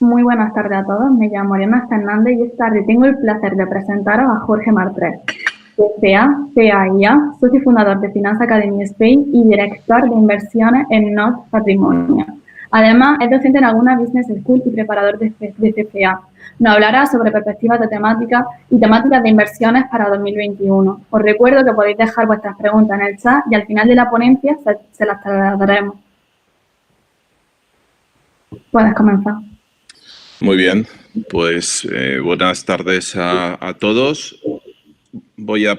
Muy buenas tardes a todos. Me llamo Ariana Fernández y esta tarde tengo el placer de presentaros a Jorge Martrés, CPA, CAIA, socio fundador de Finance Academy Spain y director de inversiones en North Patrimonio. Además, es docente en alguna Business School y preparador de CPA. Nos hablará sobre perspectivas de temáticas y temáticas de inversiones para 2021. Os recuerdo que podéis dejar vuestras preguntas en el chat y al final de la ponencia se las trasladaremos. Puedes comenzar. Muy bien, pues buenas tardes a todos. Voy a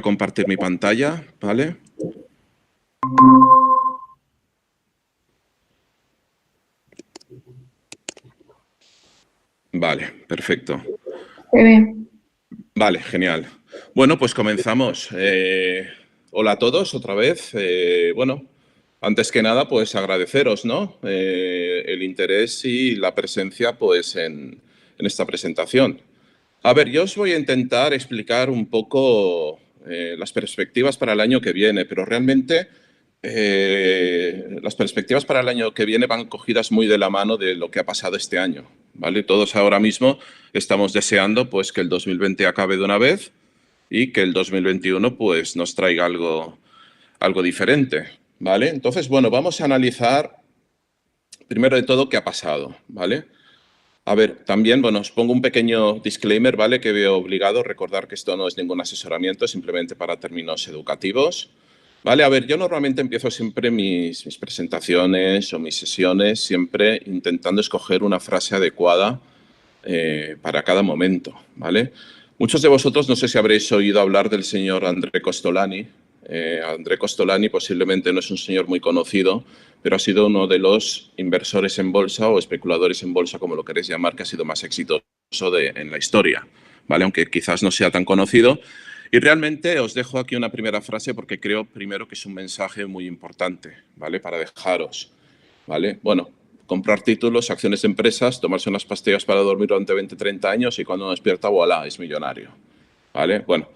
compartir mi pantalla, ¿vale? Vale, perfecto. Vale, genial. Bueno, pues comenzamos. Hola a todos otra vez. Bueno, antes que nada, pues agradeceros, ¿no? El interés y la presencia, pues, en esta presentación. A ver, yo os voy a intentar explicar un poco las perspectivas para el año que viene, pero realmente las perspectivas para el año que viene van cogidas muy de la mano de lo que ha pasado este año, ¿vale? Todos ahora mismo estamos deseando, pues, que el 2020 acabe de una vez y que el 2021, pues, nos traiga algo diferente, ¿vale? Entonces, bueno, vamos a analizar primero de todo qué ha pasado, ¿vale? A ver, también, bueno, os pongo un pequeño disclaimer, ¿vale? Que veo obligado a recordar que esto no es ningún asesoramiento, simplemente para términos educativos, ¿vale? A ver, yo normalmente empiezo siempre mis presentaciones o mis sesiones siempre intentando escoger una frase adecuada para cada momento, ¿vale? Muchos de vosotros no sé si habréis oído hablar del señor André Costolani. André Costolani posiblemente no es un señor muy conocido, pero ha sido uno de los inversores en bolsa o especuladores en bolsa, como lo queréis llamar, que ha sido más exitoso en la historia, ¿vale? Aunque quizás no sea tan conocido. Y realmente os dejo aquí una primera frase porque creo primero que es un mensaje muy importante, ¿vale? Para dejaros, ¿vale? Bueno, comprar títulos, acciones de empresas, tomarse unas pastillas para dormir durante 20, 30 años y cuando uno despierta, voilà, es millonario, ¿vale? Bueno,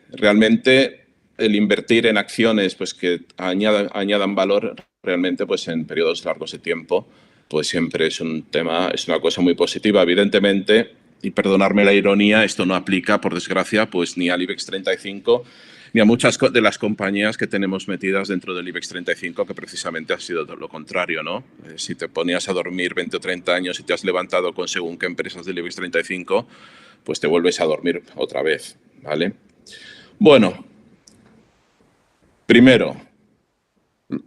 realmente el invertir en acciones pues, que añadan valor realmente pues, en periodos largos de tiempo, pues siempre es un tema, es una cosa muy positiva. Evidentemente, y perdonarme la ironía, esto no aplica, por desgracia, pues ni al IBEX 35 ni a muchas de las compañías que tenemos metidas dentro del IBEX 35, que precisamente ha sido lo contrario, ¿no? Si te ponías a dormir 20 o 30 años y te has levantado con según qué empresas del IBEX 35, pues te vuelves a dormir otra vez, ¿vale? Bueno, primero,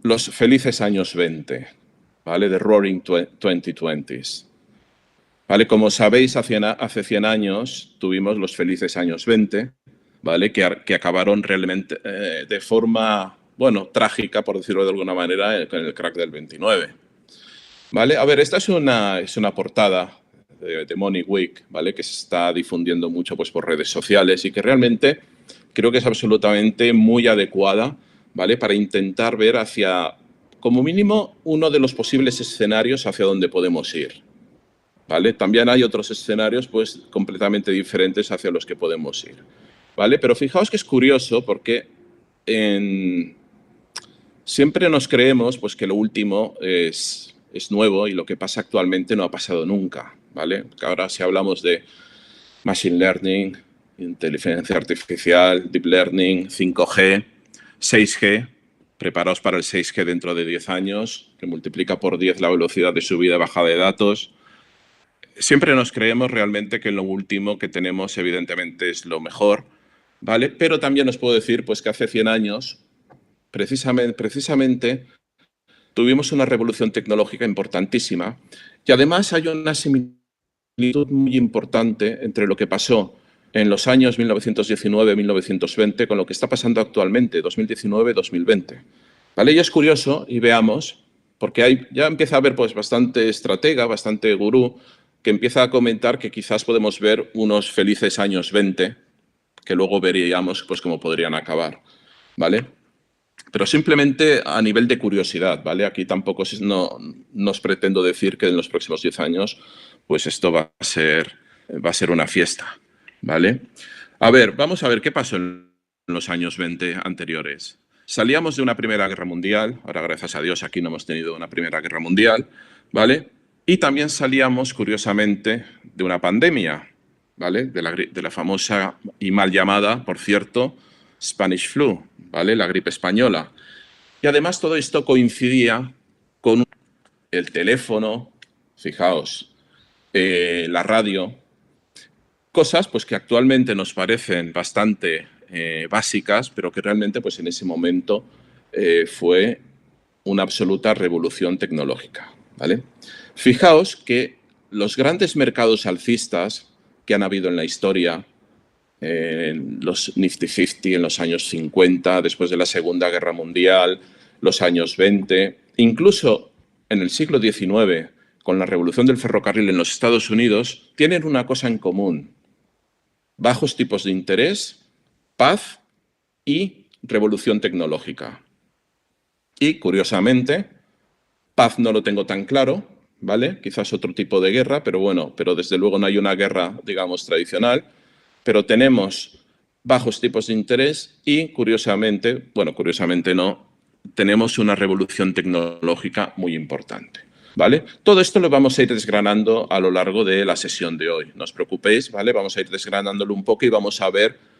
los felices años 20, ¿vale? The Roaring 2020s. ¿Vale? Como sabéis, hace 100 años tuvimos los felices años 20, ¿vale? Que acabaron realmente de forma, bueno, trágica, por decirlo de alguna manera, con el crack del 29. ¿Vale? A ver, esta es una portada de Money Week, ¿vale? Que se está difundiendo mucho pues, por redes sociales y que realmente creo que es absolutamente muy adecuada, ¿vale? Para intentar ver hacia, como mínimo, uno de los posibles escenarios hacia donde podemos ir, ¿vale? También hay otros escenarios pues, completamente diferentes hacia los que podemos ir, ¿vale? Pero fijaos que es curioso porque siempre nos creemos pues, que lo último es nuevo y lo que pasa actualmente no ha pasado nunca, ¿vale? Ahora si hablamos de Machine Learning, inteligencia artificial, Deep Learning, 5G, 6G, preparaos para el 6G dentro de 10 años, que multiplica por 10 la velocidad de subida y bajada de datos. Siempre nos creemos realmente que lo último que tenemos evidentemente es lo mejor, ¿vale? Pero también os puedo decir pues, que hace 100 años precisamente tuvimos una revolución tecnológica importantísima y además hay una similitud muy importante entre lo que pasó en los años 1919-1920 con lo que está pasando actualmente, 2019-2020. ¿Vale? Y es curioso, y veamos, porque ya empieza a haber pues, bastante estratega, bastante gurú, que empieza a comentar que quizás podemos ver unos felices años 20, que luego veríamos pues, cómo podrían acabar. ¿Vale? Pero simplemente a nivel de curiosidad, ¿vale? Aquí tampoco no os pretendo decir que en los próximos 10 años pues esto va a ser una fiesta, ¿vale? A ver, vamos a ver qué pasó en los años 20 anteriores. Salíamos de una Primera Guerra Mundial, ahora gracias a Dios aquí no hemos tenido una Primera Guerra Mundial, ¿vale? Y también salíamos, curiosamente, de una pandemia, ¿vale? De la famosa y mal llamada, por cierto, Spanish Flu, ¿vale? La gripe española. Y además todo esto coincidía con el teléfono, fijaos, la radio, cosas pues, que actualmente nos parecen bastante básicas, pero que realmente pues, en ese momento fue una absoluta revolución tecnológica, ¿vale? Fijaos que los grandes mercados alcistas que han habido en la historia, los Nifty 50 en los años 50, después de la Segunda Guerra Mundial, los años 20, incluso en el siglo XIX, con la revolución del ferrocarril en los Estados Unidos, tienen una cosa en común: bajos tipos de interés, paz y revolución tecnológica. Y, curiosamente, paz no lo tengo tan claro, ¿vale? Quizás otro tipo de guerra, pero bueno, pero desde luego no hay una guerra, digamos, tradicional. Pero tenemos bajos tipos de interés y, curiosamente, bueno, curiosamente no, tenemos una revolución tecnológica muy importante, ¿vale? Todo esto lo vamos a ir desgranando a lo largo de la sesión de hoy. No os preocupéis, ¿vale? Vamos a ir desgranándolo un poco y vamos a ver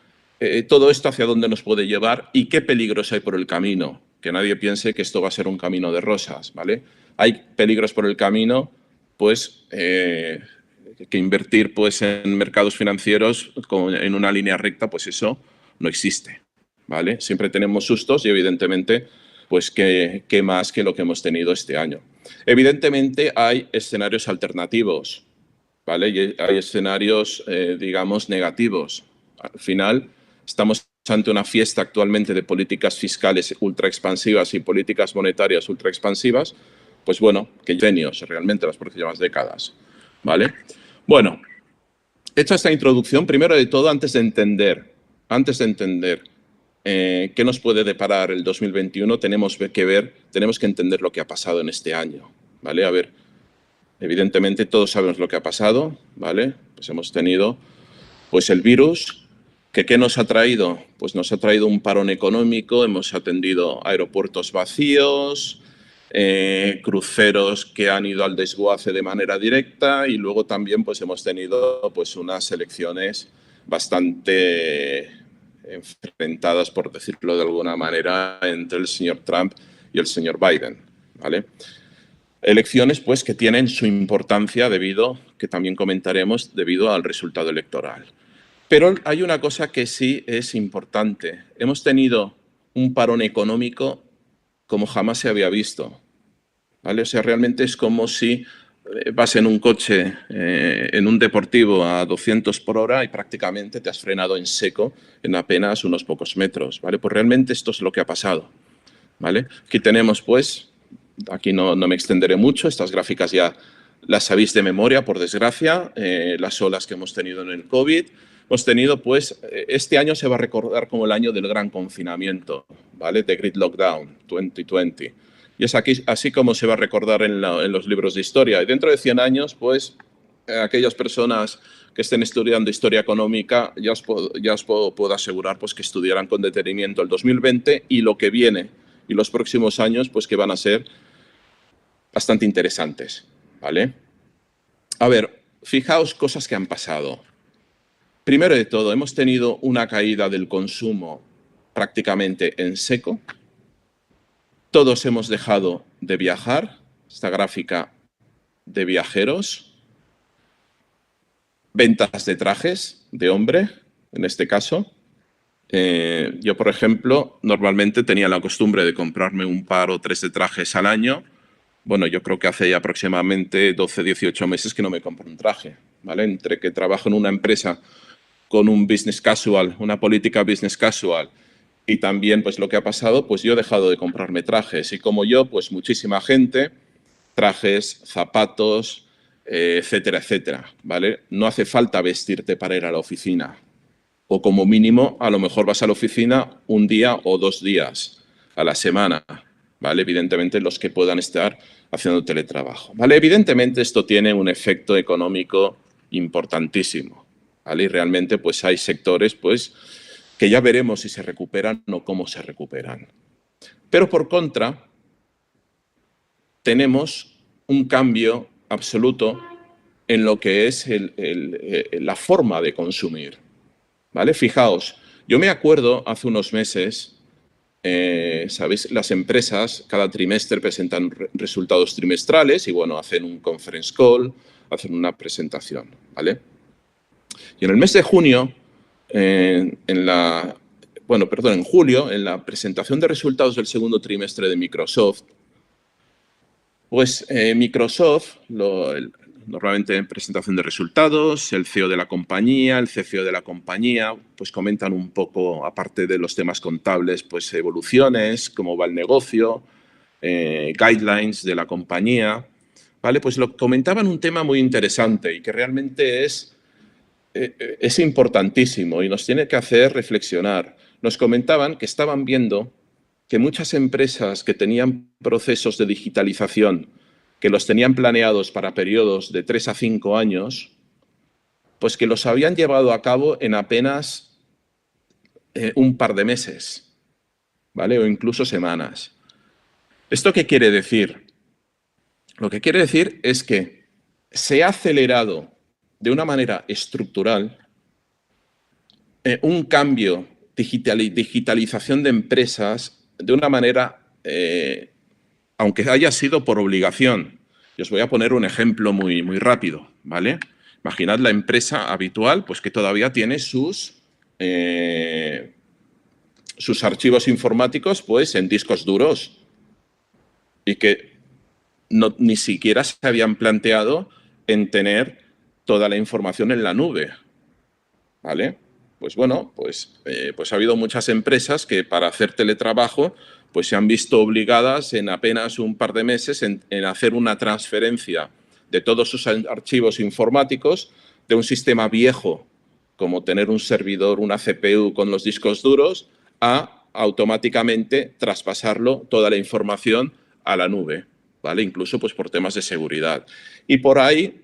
todo esto hacia dónde nos puede llevar y qué peligros hay por el camino. Que nadie piense que esto va a ser un camino de rosas, ¿vale? Hay peligros por el camino, pues que invertir pues, en mercados financieros en una línea recta, pues eso no existe, ¿vale? Siempre tenemos sustos y evidentemente, pues qué más que lo que hemos tenido este año. Evidentemente hay escenarios alternativos, ¿vale? Y hay escenarios, digamos, negativos. Al final, estamos ante una fiesta actualmente de políticas fiscales ultra expansivas y políticas monetarias ultra expansivas, pues bueno, que genios realmente las próximas décadas, ¿vale? Bueno, hecha esta introducción, primero de todo, antes de entender qué nos puede deparar el 2021, tenemos que entender lo que ha pasado en este año, ¿vale? A ver, evidentemente todos sabemos lo que ha pasado, ¿vale? Pues hemos tenido pues el virus, que ¿qué nos ha traído? Pues nos ha traído un parón económico, hemos atendido aeropuertos vacíos, cruceros que han ido al desguace de manera directa y luego también pues hemos tenido pues unas elecciones bastante enfrentadas, por decirlo de alguna manera, entre el señor Trump y el señor Biden, ¿vale? Elecciones pues que tienen su importancia que también comentaremos, debido al resultado electoral. Pero hay una cosa que sí es importante. Hemos tenido un parón económico como jamás se había visto, ¿vale? O sea, realmente es como si vas en un coche, en un deportivo a 200 por hora y prácticamente te has frenado en seco en apenas unos pocos metros, ¿vale? Pues realmente esto es lo que ha pasado, ¿vale? Aquí tenemos, pues, aquí no me extenderé mucho, estas gráficas ya las sabéis de memoria, por desgracia, las olas que hemos tenido en el COVID. Hemos tenido, pues, este año se va a recordar como el año del gran confinamiento, ¿vale? The Great Lockdown 2020. Y es así como se va a recordar en los libros de historia. Y dentro de 100 años, pues, aquellas personas que estén estudiando historia económica, ya os puedo asegurar pues, que estudiarán con detenimiento el 2020 y lo que viene y los próximos años, pues que van a ser bastante interesantes, ¿vale? A ver, fijaos cosas que han pasado. Primero de todo, hemos tenido una caída del consumo prácticamente en seco. Todos hemos dejado de viajar. Esta gráfica de viajeros. Ventas de trajes de hombre, en este caso. Yo, por ejemplo, normalmente tenía la costumbre de comprarme un par o 3 de trajes al año. Bueno, yo creo que hace ya aproximadamente 12, 18 meses que no me compro un traje, ¿vale? Entre que trabajo en una empresa con un business casual, una política business casual, y también pues lo que ha pasado, pues yo he dejado de comprarme trajes. Y como yo, pues muchísima gente, trajes, zapatos, etcétera, etcétera, ¿vale? No hace falta vestirte para ir a la oficina. O como mínimo, a lo mejor vas a la oficina un día o 2 días a la semana, ¿vale? Evidentemente los que puedan estar haciendo teletrabajo, ¿vale? Evidentemente esto tiene un efecto económico importantísimo, ¿vale? Y realmente pues hay sectores pues que ya veremos si se recuperan o cómo se recuperan, Pero por contra, tenemos un cambio absoluto en lo que es la forma de consumir, ¿vale? Fijaos, yo me acuerdo hace unos meses, ¿sabéis? Las empresas cada trimestre presentan resultados trimestrales y, bueno, hacen un conference call, hacen una presentación, ¿vale? Y en el mes de junio, en julio, en la presentación de resultados del segundo trimestre de Microsoft, pues Microsoft, normalmente en presentación de resultados, el CEO de la compañía, el CFO de la compañía, pues comentan un poco, aparte de los temas contables, pues evoluciones, cómo va el negocio, guidelines de la compañía, ¿vale? Pues comentaban un tema muy interesante y que realmente es importantísimo y nos tiene que hacer reflexionar. Nos comentaban que estaban viendo que muchas empresas que tenían procesos de digitalización, que los tenían planeados para periodos de 3 a 5 años, pues que los habían llevado a cabo en apenas un par de meses, ¿vale? O incluso semanas. ¿Esto qué quiere decir? Lo que quiere decir es que se ha acelerado de una manera estructural un cambio, digitalización de empresas de una manera, aunque haya sido por obligación. Y os voy a poner un ejemplo muy rápido, ¿vale? Imaginad la empresa habitual, pues que todavía tiene sus archivos informáticos pues, en discos duros y que ni siquiera se habían planteado en tener toda la información en la nube, ¿vale? Pues bueno, pues ha habido muchas empresas que para hacer teletrabajo pues se han visto obligadas en apenas un par de meses en hacer una transferencia de todos sus archivos informáticos de un sistema viejo, como tener un servidor, una CPU con los discos duros, a automáticamente traspasarlo, toda la información, a la nube, ¿vale? Incluso pues por temas de seguridad. Y por ahí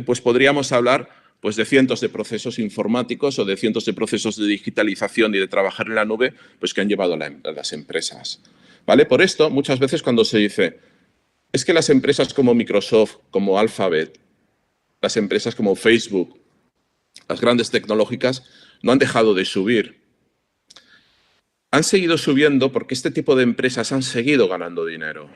pues podríamos hablar pues de cientos de procesos informáticos o de cientos de procesos de digitalización y de trabajar en la nube pues que han llevado a las empresas, ¿vale? Por esto, muchas veces cuando se dice es que las empresas como Microsoft, como Alphabet, las empresas como Facebook, las grandes tecnológicas, no han dejado de subir. Han seguido subiendo porque este tipo de empresas han seguido ganando dinero.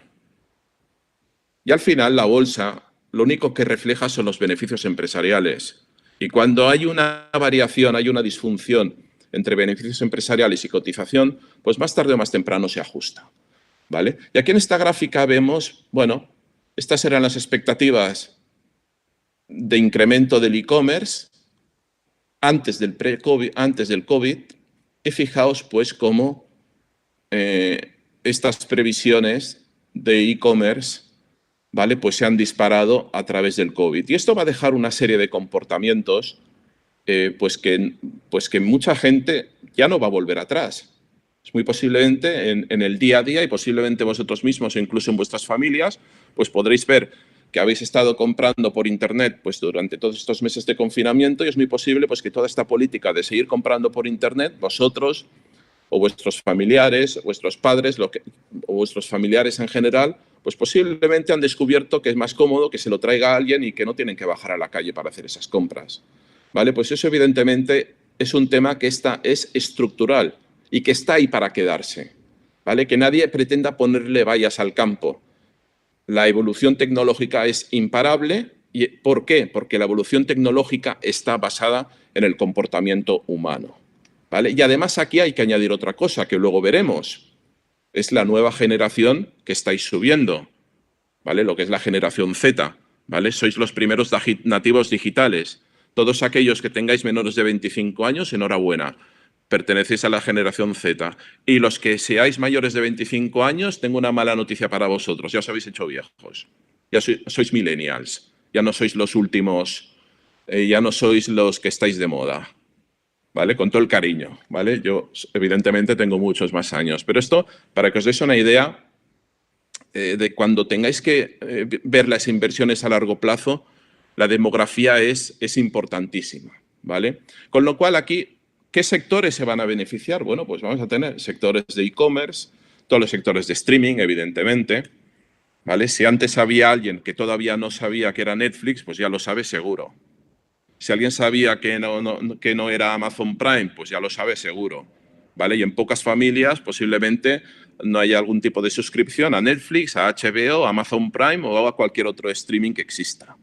Y al final la bolsa lo único que refleja son los beneficios empresariales. Y cuando hay una variación, hay una disfunción entre beneficios empresariales y cotización, pues más tarde o más temprano se ajusta, ¿vale? Y aquí en esta gráfica vemos, bueno, estas eran las expectativas de incremento del e-commerce antes del COVID, y fijaos pues cómo estas previsiones de e-commerce, ¿vale? Pues se han disparado a través del COVID. Y esto va a dejar una serie de comportamientos pues que mucha gente ya no va a volver atrás. Es muy posiblemente en el día a día y posiblemente vosotros mismos o incluso en vuestras familias, pues podréis ver que habéis estado comprando por Internet pues durante todos estos meses de confinamiento y es muy posible pues que toda esta política de seguir comprando por Internet, vosotros o vuestros familiares, vuestros padres o vuestros familiares en general, pues posiblemente han descubierto que es más cómodo que se lo traiga alguien y que no tienen que bajar a la calle para hacer esas compras, ¿vale? Pues eso evidentemente es un tema que es estructural y que está ahí para quedarse, ¿vale? Que nadie pretenda ponerle vallas al campo. La evolución tecnológica es imparable. ¿Y por qué? Porque la evolución tecnológica está basada en el comportamiento humano, ¿vale? Y además aquí hay que añadir otra cosa que luego veremos. Es la nueva generación que estáis subiendo, ¿vale? Lo que es la generación Z, ¿vale? Sois los primeros nativos digitales. Todos aquellos que tengáis menores de 25 años, enhorabuena, pertenecéis a la generación Z. Y los que seáis mayores de 25 años, tengo una mala noticia para vosotros, ya os habéis hecho viejos. Ya sois millennials, ya no sois los últimos, ya no sois los que estáis de moda, ¿vale? Con todo el cariño, ¿vale? Yo, evidentemente, tengo muchos más años. Pero esto, para que os deis una idea de cuando tengáis que ver las inversiones a largo plazo, la demografía es importantísima, ¿vale? Con lo cual, aquí, ¿qué sectores se van a beneficiar? Bueno, pues vamos a tener sectores de e-commerce, todos los sectores de streaming, evidentemente, ¿vale? Si antes había alguien que todavía no sabía que era Netflix, pues ya lo sabe seguro. Si alguien sabía que no era Amazon Prime, pues ya lo sabe seguro, ¿vale? Y en pocas familias posiblemente no haya algún tipo de suscripción a Netflix, a HBO, a Amazon Prime o a cualquier otro streaming que exista,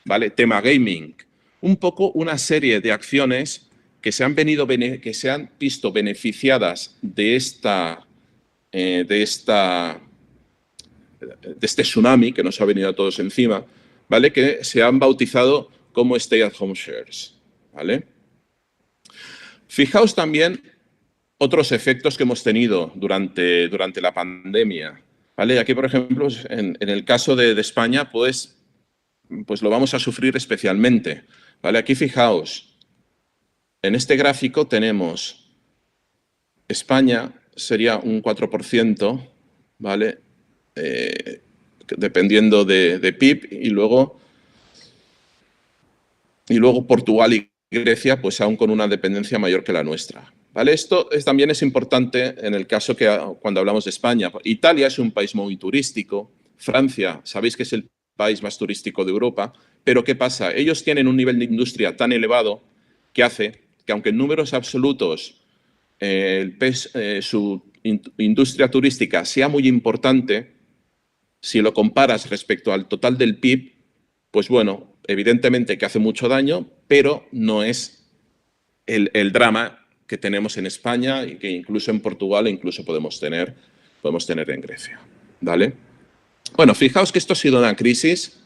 ¿vale? Tema gaming. Un poco una serie de acciones que se han visto beneficiadas de este tsunami que nos ha venido a todos encima, ¿vale? Que se han bautizado como stay-at-home shares, ¿vale? Fijaos también otros efectos que hemos tenido durante la pandemia, ¿vale? Aquí, por ejemplo, en el caso de España, pues lo vamos a sufrir especialmente, ¿vale? Aquí fijaos, en este gráfico tenemos España sería un 4%, ¿vale? Dependiendo de PIB, y luego Portugal y Grecia, pues aún con una dependencia mayor que la nuestra, ¿vale? Esto también es importante en el caso que cuando hablamos de España. Italia es un país muy turístico, Francia, sabéis que es el país más turístico de Europa, pero ¿qué pasa? Ellos tienen un nivel de industria tan elevado que hace que, aunque en números absolutos su industria turística sea muy importante, si lo comparas respecto al total del PIB, pues bueno, evidentemente que hace mucho daño, pero no es el drama que tenemos en España y que incluso en Portugal e incluso podemos tener en Grecia, ¿vale? Bueno, fijaos que esto ha sido una crisis,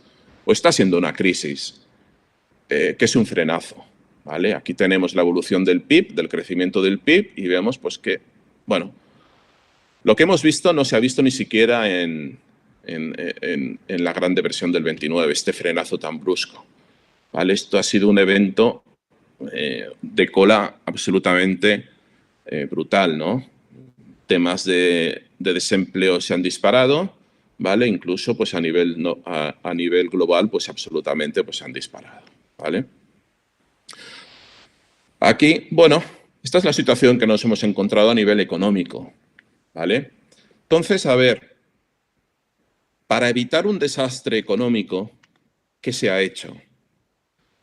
o está siendo una crisis, que es un frenazo, ¿vale? Aquí tenemos la evolución del PIB, del crecimiento del PIB, y vemos pues que, bueno, lo que hemos visto no se ha visto ni siquiera en la Gran Depresión del 29, este frenazo tan brusco, ¿vale? Esto ha sido un evento de cola absolutamente brutal, ¿no? Temas de desempleo se han disparado, ¿vale? Incluso pues a nivel global pues absolutamente pues se han disparado, ¿vale? Aquí, bueno, esta es la situación que nos hemos encontrado a nivel económico, ¿vale? Entonces, a ver, para evitar un desastre económico, ¿qué se ha hecho?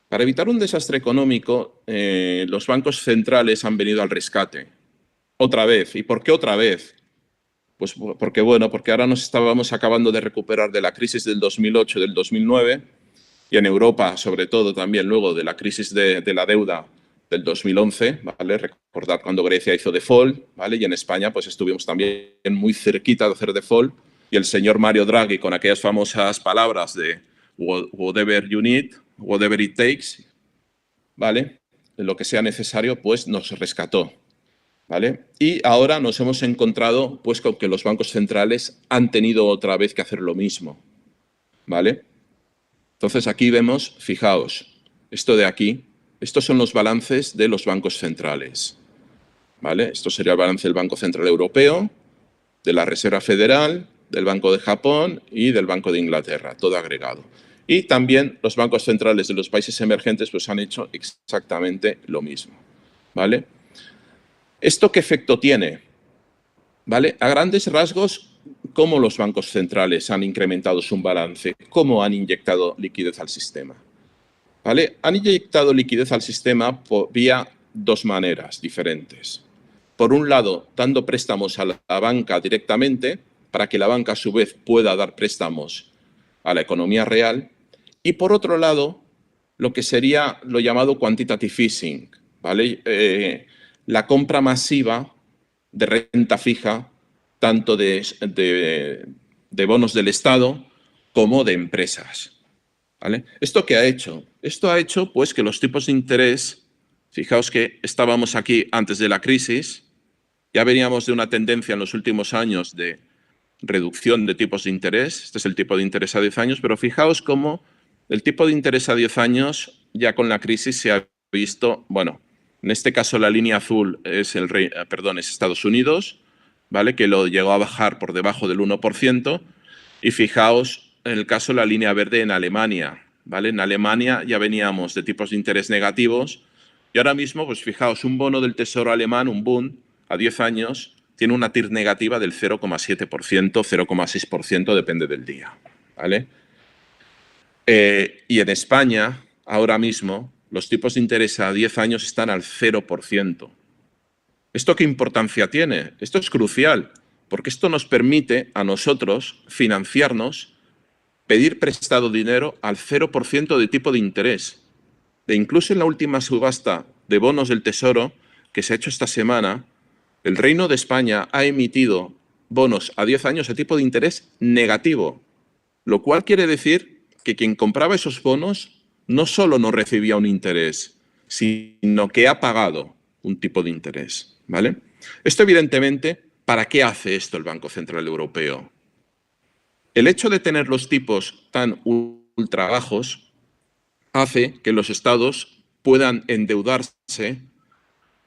Para evitar un desastre económico, los bancos centrales han venido al rescate. Otra vez. ¿Y por qué otra vez? Pues porque, bueno, porque ahora nos estábamos acabando de recuperar de la crisis del 2008, del 2009, y en Europa, sobre todo, también luego de la crisis de la deuda del 2011, ¿vale? Recordad cuando Grecia hizo default, ¿vale? Y en España, pues estuvimos también muy cerquita de hacer default, y el señor Mario Draghi, con aquellas famosas palabras de whatever you need, whatever it takes, ¿vale? Lo que sea necesario, pues nos rescató, ¿vale? Y ahora nos hemos encontrado pues con que los bancos centrales han tenido otra vez que hacer lo mismo, ¿vale? Entonces aquí vemos, fijaos, esto de aquí, estos son los balances de los bancos centrales, ¿vale? Esto sería el balance del Banco Central Europeo, de la Reserva Federal, del Banco de Japón y del Banco de Inglaterra, todo agregado. Y también los bancos centrales de los países emergentes pues han hecho exactamente lo mismo, ¿vale? ¿Esto qué efecto tiene? ¿Vale? A grandes rasgos, ¿cómo los bancos centrales han incrementado su balance? ¿Cómo han inyectado liquidez al sistema? ¿Vale? Han inyectado liquidez al sistema vía dos maneras diferentes. Por un lado, dando préstamos a la banca directamente, para que la banca a su vez pueda dar préstamos a la economía real. Y por otro lado, lo que sería lo llamado quantitative easing, ¿vale? La compra masiva de renta fija, tanto de bonos del Estado como de empresas, ¿vale? ¿Esto qué ha hecho? Esto ha hecho pues, que los tipos de interés, fijaos que estábamos aquí antes de la crisis, ya veníamos de una tendencia en los últimos años de reducción de tipos de interés, este es el tipo de interés a 10 años, pero fijaos cómo el tipo de interés a 10 años ya con la crisis se ha visto, bueno, en este caso la línea azul es Estados Unidos, ¿vale? Que lo llegó a bajar por debajo del 1%, y fijaos en el caso la línea verde en Alemania, ¿vale? En Alemania ya veníamos de tipos de interés negativos y ahora mismo, pues fijaos, un bono del Tesoro alemán, un Bund, a 10 años, tiene una TIR negativa del 0,7%, 0,6%, depende del día, ¿vale? Y en España, ahora mismo, los tipos de interés a 10 años están al 0%. ¿Esto qué importancia tiene? Esto es crucial, porque esto nos permite a nosotros financiarnos, pedir prestado dinero al 0% de tipo de interés. Incluso en la última subasta de bonos del Tesoro que se ha hecho esta semana, el Reino de España ha emitido bonos a 10 años a tipo de interés negativo, lo cual quiere decir que quien compraba esos bonos no solo no recibía un interés, sino que ha pagado un tipo de interés, ¿vale? Esto, evidentemente, ¿para qué hace esto el Banco Central Europeo? El hecho de tener los tipos tan ultra bajos hace que los estados puedan endeudarse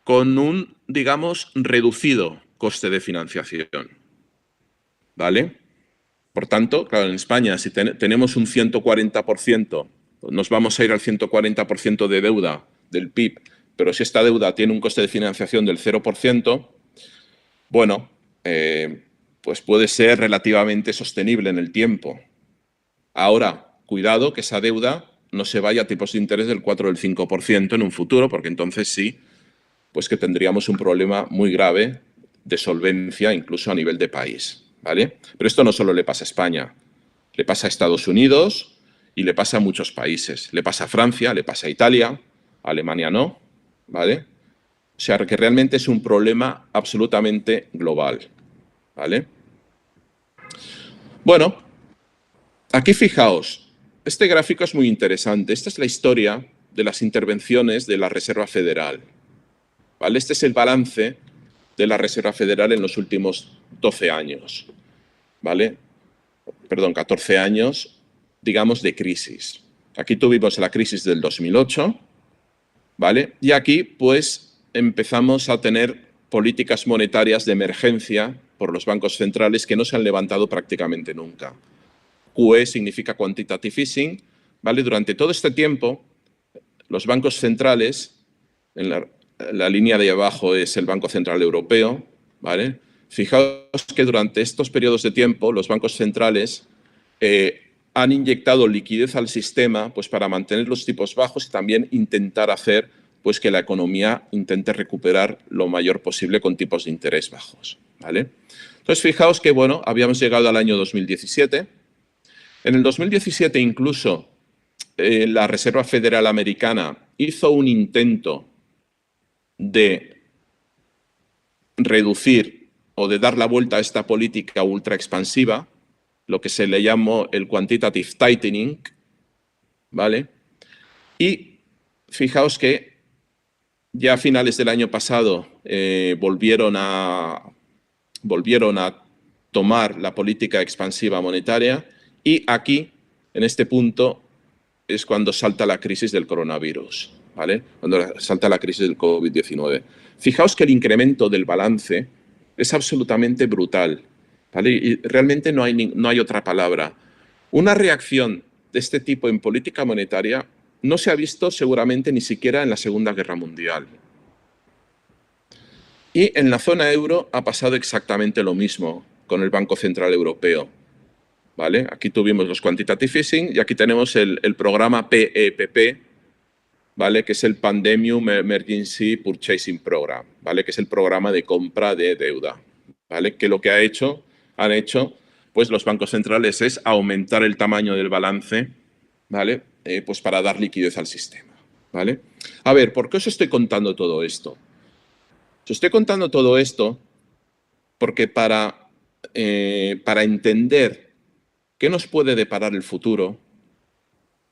con un, digamos, reducido coste de financiación, ¿vale? Por tanto, claro, en España, si tenemos un 140%, nos vamos a ir al 140% de deuda del PIB, pero si esta deuda tiene un coste de financiación del 0%, bueno, pues puede ser relativamente sostenible en el tiempo. Ahora, cuidado que esa deuda no se vaya a tipos de interés del 4 o del 5% en un futuro, porque entonces sí, pues que tendríamos un problema muy grave de solvencia, incluso a nivel de país, ¿vale? Pero esto no solo le pasa a España, le pasa a Estados Unidos y le pasa a muchos países. Le pasa a Francia, le pasa a Italia, a Alemania no, ¿vale? O sea, que realmente es un problema absolutamente global, ¿vale? Bueno, aquí fijaos, este gráfico es muy interesante. Esta es la historia de las intervenciones de la Reserva Federal, ¿vale? Este es el balance de la Reserva Federal en los últimos 12 años, ¿vale? Perdón, 14 años, digamos, de crisis. Aquí tuvimos la crisis del 2008, ¿vale? Y aquí, pues, empezamos a tener políticas monetarias de emergencia por los bancos centrales que no se han levantado prácticamente nunca. QE significa Quantitative Easing, ¿vale? Durante todo este tiempo, los bancos centrales, en la línea de abajo es el Banco Central Europeo, ¿vale? Fijaos que durante estos periodos de tiempo los bancos centrales han inyectado liquidez al sistema, pues, para mantener los tipos bajos y también intentar hacer, pues, que la economía intente recuperar lo mayor posible con tipos de interés bajos, ¿vale? Entonces, fijaos que, bueno, habíamos llegado al año 2017. En el 2017 incluso la Reserva Federal Americana hizo un intento de reducir o de dar la vuelta a esta política ultra expansiva, lo que se le llamó el quantitative tightening, ¿vale? Y fijaos que ya a finales del año pasado volvieron a tomar la política expansiva monetaria y aquí, en este punto, es cuando salta la crisis del coronavirus, ¿vale? Cuando salta la crisis del COVID-19. Fijaos que el incremento del balance es absolutamente brutal, ¿vale? Y realmente no hay otra palabra. Una reacción de este tipo en política monetaria no se ha visto seguramente ni siquiera en la Segunda Guerra Mundial. Y en la zona euro ha pasado exactamente lo mismo con el Banco Central Europeo, ¿vale? Aquí tuvimos los Quantitative Easing y aquí tenemos el programa PEPP, ¿vale? Que es el Pandemic Emergency Purchasing Program, ¿vale? Que es el programa de compra de deuda, ¿vale? Que lo que han hecho pues los bancos centrales es aumentar el tamaño del balance, ¿vale? Pues para dar liquidez al sistema, ¿vale? A ver, ¿por qué os estoy contando todo esto? Os estoy contando todo esto porque para entender qué nos puede deparar el futuro,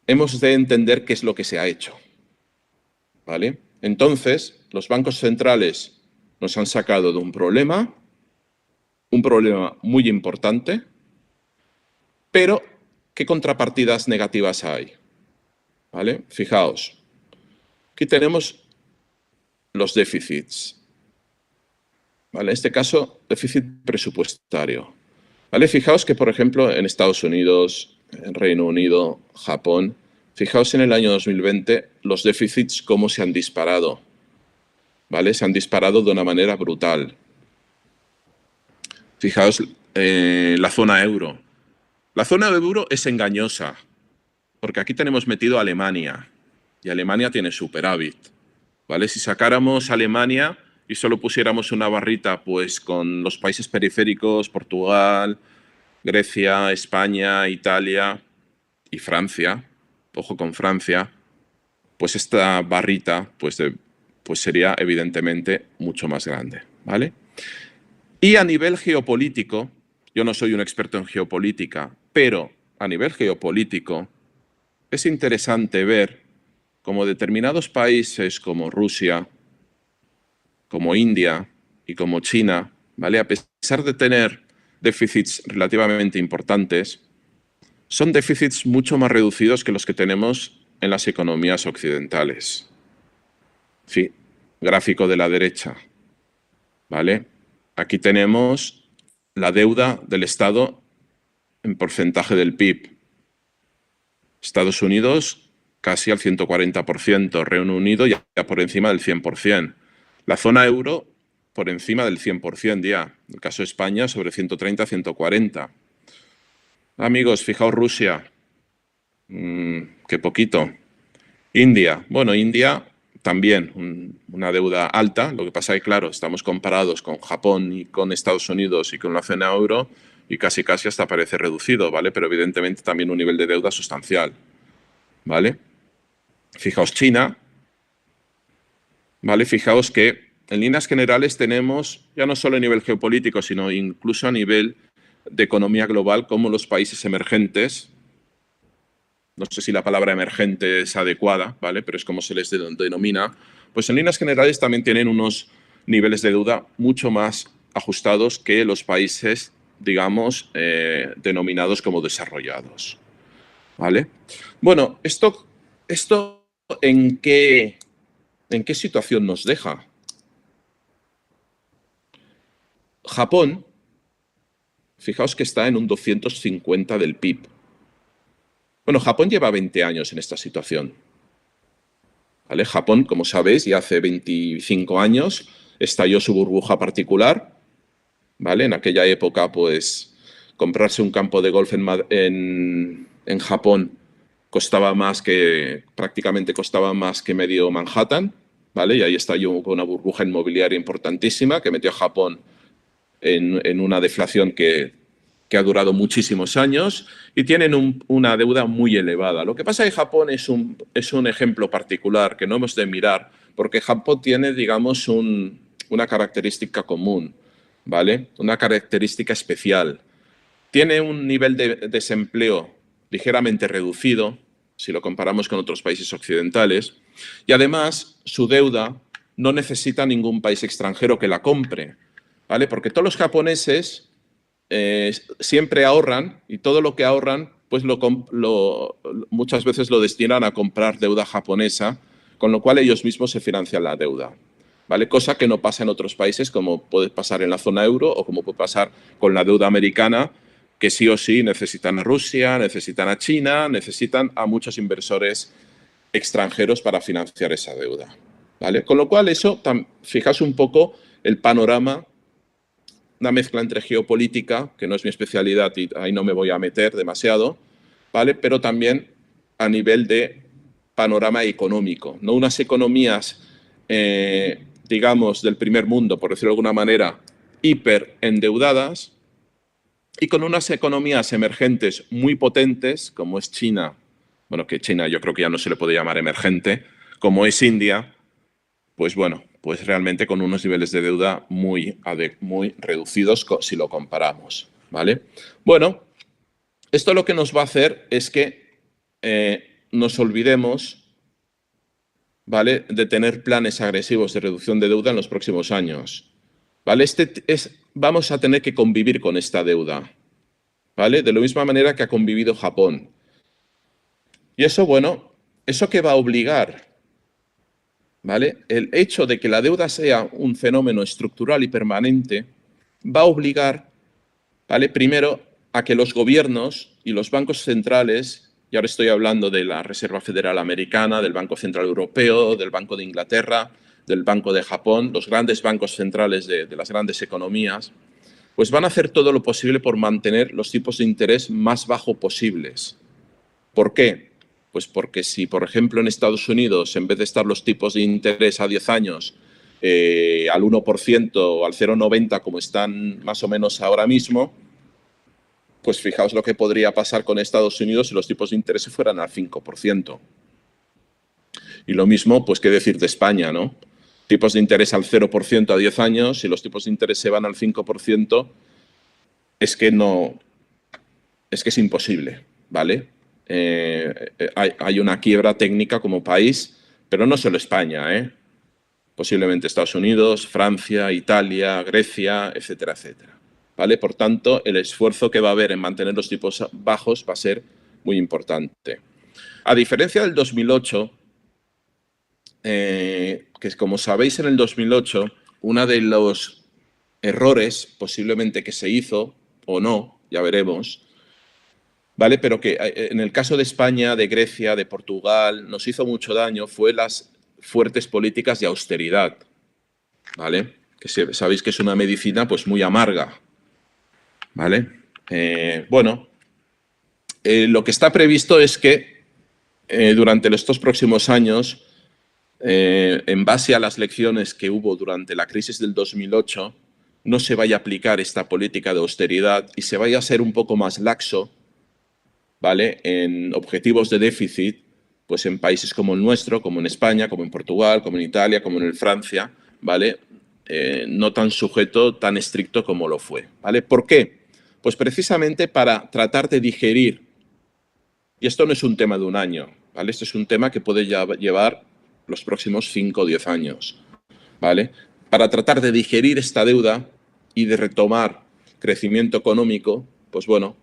hemos de entender qué es lo que se ha hecho, ¿vale? Entonces, los bancos centrales nos han sacado de un problema muy importante, pero ¿qué contrapartidas negativas hay? ¿Vale? Fijaos, aquí tenemos los déficits, ¿vale? En este caso, déficit presupuestario, ¿vale? Fijaos que, por ejemplo, en Estados Unidos, en Reino Unido, Japón, fijaos en el año 2020 los déficits cómo se han disparado, ¿vale? Se han disparado de una manera brutal. Fijaos, la zona euro. La zona euro es engañosa, porque aquí tenemos metido a Alemania, y Alemania tiene superávit, ¿vale? Si sacáramos Alemania y solo pusiéramos una barrita pues con los países periféricos, Portugal, Grecia, España, Italia y Francia, ojo con Francia, pues esta barrita pues sería evidentemente mucho más grande, ¿vale? Y a nivel geopolítico, yo no soy un experto en geopolítica, pero a nivel geopolítico es interesante ver cómo determinados países como Rusia, como India y como China, ¿vale? A pesar de tener déficits relativamente importantes, son déficits mucho más reducidos que los que tenemos en las economías occidentales. Sí, gráfico de la derecha, ¿vale? Aquí tenemos la deuda del Estado en porcentaje del PIB. Estados Unidos casi al 140%, Reino Unido ya por encima del 100%. La zona euro por encima del 100% ya. En el caso de España sobre 130, 140. Amigos, fijaos Rusia, qué poquito. India, bueno, India también una deuda alta, lo que pasa es que, claro, estamos comparados con Japón y con Estados Unidos y con la zona euro y casi hasta parece reducido, ¿vale? Pero evidentemente también un nivel de deuda sustancial, ¿vale? Fijaos China, ¿vale? Fijaos que en líneas generales tenemos, ya no solo a nivel geopolítico, sino incluso a nivel de economía global, como los países emergentes, no sé si la palabra emergente es adecuada, ¿vale? Pero es como se les denomina, pues en líneas generales también tienen unos niveles de deuda mucho más ajustados que los países, digamos, denominados como desarrollados, ¿vale? Bueno, ¿esto en qué situación nos deja? Japón, fijaos que está en un 250 del PIB. Bueno, Japón lleva 20 años en esta situación, ¿vale? Japón, como sabéis, ya hace 25 años estalló su burbuja particular, ¿vale? En aquella época, pues, comprarse un campo de golf en Japón prácticamente costaba más que medio Manhattan, ¿vale? Y ahí estalló una burbuja inmobiliaria importantísima que metió a Japón en una deflación que ha durado muchísimos años y tienen una deuda muy elevada. Lo que pasa es que Japón es un ejemplo particular que no hemos de mirar, porque Japón tiene, digamos, una característica común, ¿vale? Una característica especial. Tiene un nivel de desempleo ligeramente reducido, si lo comparamos con otros países occidentales, y además su deuda no necesita ningún país extranjero que la compre, ¿vale? Porque todos los japoneses siempre ahorran y todo lo que ahorran pues muchas veces lo destinan a comprar deuda japonesa, con lo cual ellos mismos se financian la deuda, ¿vale? Cosa que no pasa en otros países, como puede pasar en la zona euro o como puede pasar con la deuda americana, que sí o sí necesitan a Rusia, necesitan a China, necesitan a muchos inversores extranjeros para financiar esa deuda, ¿vale? Con lo cual fijaos un poco el panorama, una mezcla entre geopolítica, que no es mi especialidad y ahí no me voy a meter demasiado, ¿vale? Pero también a nivel de panorama económico, no unas economías, digamos, del primer mundo, por decirlo de alguna manera, hiper endeudadas, y con unas economías emergentes muy potentes, como es China, bueno, que China yo creo que ya no se le puede llamar emergente, como es India, pues bueno, pues realmente con unos niveles de deuda muy reducidos si lo comparamos, ¿vale? Bueno, esto lo que nos va a hacer es que nos olvidemos, ¿vale?, de tener planes agresivos de reducción de deuda en los próximos años, ¿vale? Vamos a tener que convivir con esta deuda, ¿vale? De la misma manera que ha convivido Japón. Y eso, bueno, ¿eso qué va a obligar? ¿Vale? El hecho de que la deuda sea un fenómeno estructural y permanente va a obligar, ¿vale?, primero a que los gobiernos y los bancos centrales, y ahora estoy hablando de la Reserva Federal Americana, del Banco Central Europeo, del Banco de Inglaterra, del Banco de Japón, los grandes bancos centrales de las grandes economías, pues van a hacer todo lo posible por mantener los tipos de interés más bajos posibles. ¿Por qué? Pues porque si, por ejemplo, en Estados Unidos, en vez de estar los tipos de interés a 10 años al 1% o al 0,90 como están más o menos ahora mismo, pues fijaos lo que podría pasar con Estados Unidos si los tipos de interés se fueran al 5%. Y lo mismo, pues qué decir de España, ¿no? Tipos de interés al 0% a 10 años, si los tipos de interés se van al 5%, es que no, es que es imposible, ¿vale? Hay una quiebra técnica como país, pero no solo España, ¿eh? Posiblemente Estados Unidos, Francia, Italia, Grecia, etcétera, etcétera. ¿Vale? Por tanto, el esfuerzo que va a haber en mantener los tipos bajos va a ser muy importante. A diferencia del 2008, que como sabéis en el 2008, uno de los errores posiblemente que se hizo, o no, ya veremos, ¿vale? Pero que en el caso de España, de Grecia, de Portugal, nos hizo mucho daño fue las fuertes políticas de austeridad, ¿vale? Que sabéis que es una medicina pues muy amarga, ¿vale? Bueno, lo que está previsto es que durante estos próximos años, en base a las lecciones que hubo durante la crisis del 2008, no se vaya a aplicar esta política de austeridad y se vaya a ser un poco más laxo, ¿vale? En objetivos de déficit, pues en países como el nuestro, como en España, como en Portugal, como en Italia, como en Francia, ¿vale? No tan sujeto, tan estricto como lo fue, ¿vale? ¿Por qué? Pues precisamente para tratar de digerir, y esto no es un tema de un año, ¿vale? Esto es un tema que puede llevar los próximos 5 o 10 años, ¿vale? Para tratar de digerir esta deuda y de retomar crecimiento económico, pues bueno,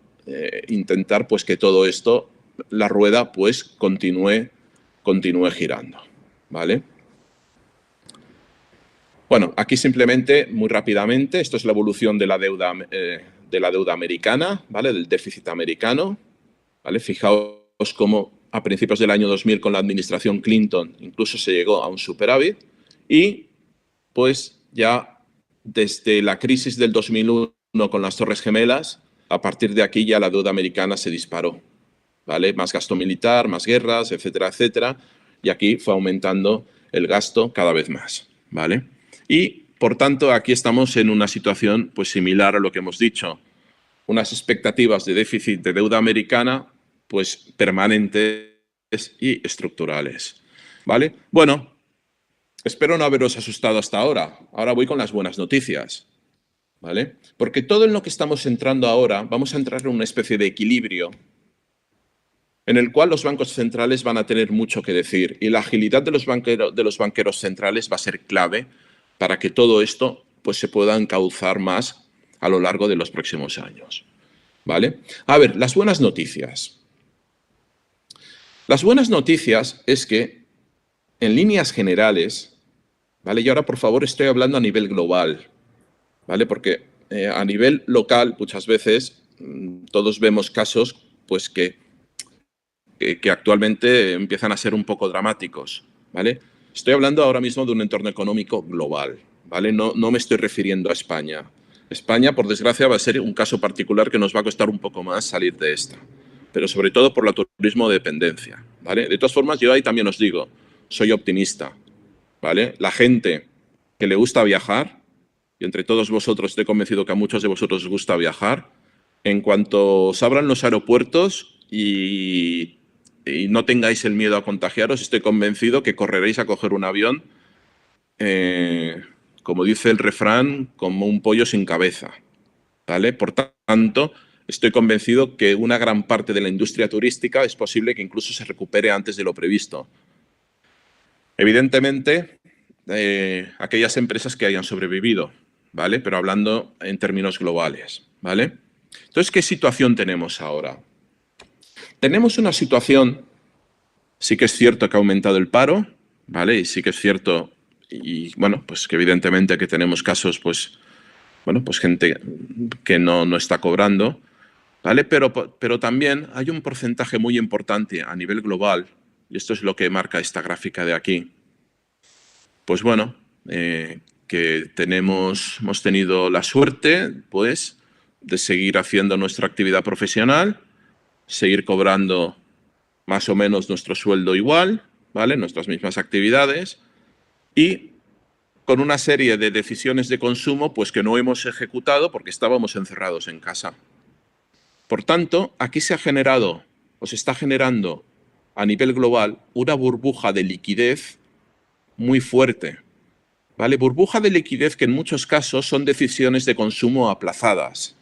intentar pues que todo esto, la rueda pues continúe girando, ¿vale? Bueno, aquí simplemente, muy rápidamente, esto es la evolución de la deuda americana, ¿vale? Del déficit americano, ¿vale? Fijaos cómo a principios del año 2000 con la administración Clinton incluso se llegó a un superávit y pues ya desde la crisis del 2001 con las Torres Gemelas, a partir de aquí ya la deuda americana se disparó, ¿vale? Más gasto militar, más guerras, etcétera, etcétera, y aquí fue aumentando el gasto cada vez más, ¿vale? Y, por tanto, aquí estamos en una situación pues similar a lo que hemos dicho, unas expectativas de déficit de deuda americana pues permanentes y estructurales, ¿vale? Bueno, espero no haberos asustado hasta ahora. Ahora voy con las buenas noticias, ¿vale? Porque todo en lo que estamos entrando ahora, vamos a entrar en una especie de equilibrio en el cual los bancos centrales van a tener mucho que decir y la agilidad de los banqueros centrales va a ser clave para que todo esto pues, se pueda encauzar más a lo largo de los próximos años, ¿vale? A ver, las buenas noticias. Las buenas noticias es que, en líneas generales, ¿vale? Y ahora, por favor, estoy hablando a nivel global, ¿vale? Porque a nivel local, muchas veces, todos vemos casos pues, que actualmente empiezan a ser un poco dramáticos, ¿vale? Estoy hablando ahora mismo de un entorno económico global, ¿vale? No me estoy refiriendo a España. España, por desgracia, va a ser un caso particular que nos va a costar un poco más salir de esta, pero sobre todo por la turismo de dependencia, ¿vale? De todas formas, yo ahí también os digo, soy optimista, ¿vale? La gente que le gusta viajar, y entre todos vosotros estoy convencido que a muchos de vosotros os gusta viajar, en cuanto se abran los aeropuertos y no tengáis el miedo a contagiaros, estoy convencido que correréis a coger un avión, como dice el refrán, como un pollo sin cabeza, ¿vale? Por tanto, estoy convencido que una gran parte de la industria turística es posible que incluso se recupere antes de lo previsto. Evidentemente, aquellas empresas que hayan sobrevivido, ¿vale? Pero hablando en términos globales, ¿vale? Entonces, ¿qué situación tenemos ahora? Tenemos una situación, sí que es cierto que ha aumentado el paro, ¿vale? Y sí que es cierto, y bueno, pues que evidentemente que tenemos casos, pues, bueno, pues gente que no está cobrando, ¿vale? Pero también hay un porcentaje muy importante a nivel global, y esto es lo que marca esta gráfica de aquí, pues bueno, que hemos tenido la suerte, pues, de seguir haciendo nuestra actividad profesional, seguir cobrando más o menos nuestro sueldo igual, ¿vale? Nuestras mismas actividades y con una serie de decisiones de consumo pues, que no hemos ejecutado porque estábamos encerrados en casa. Por tanto, aquí se ha generado o se está generando a nivel global una burbuja de liquidez muy fuerte, ¿vale? Burbuja de liquidez que en muchos casos son decisiones de consumo aplazadas.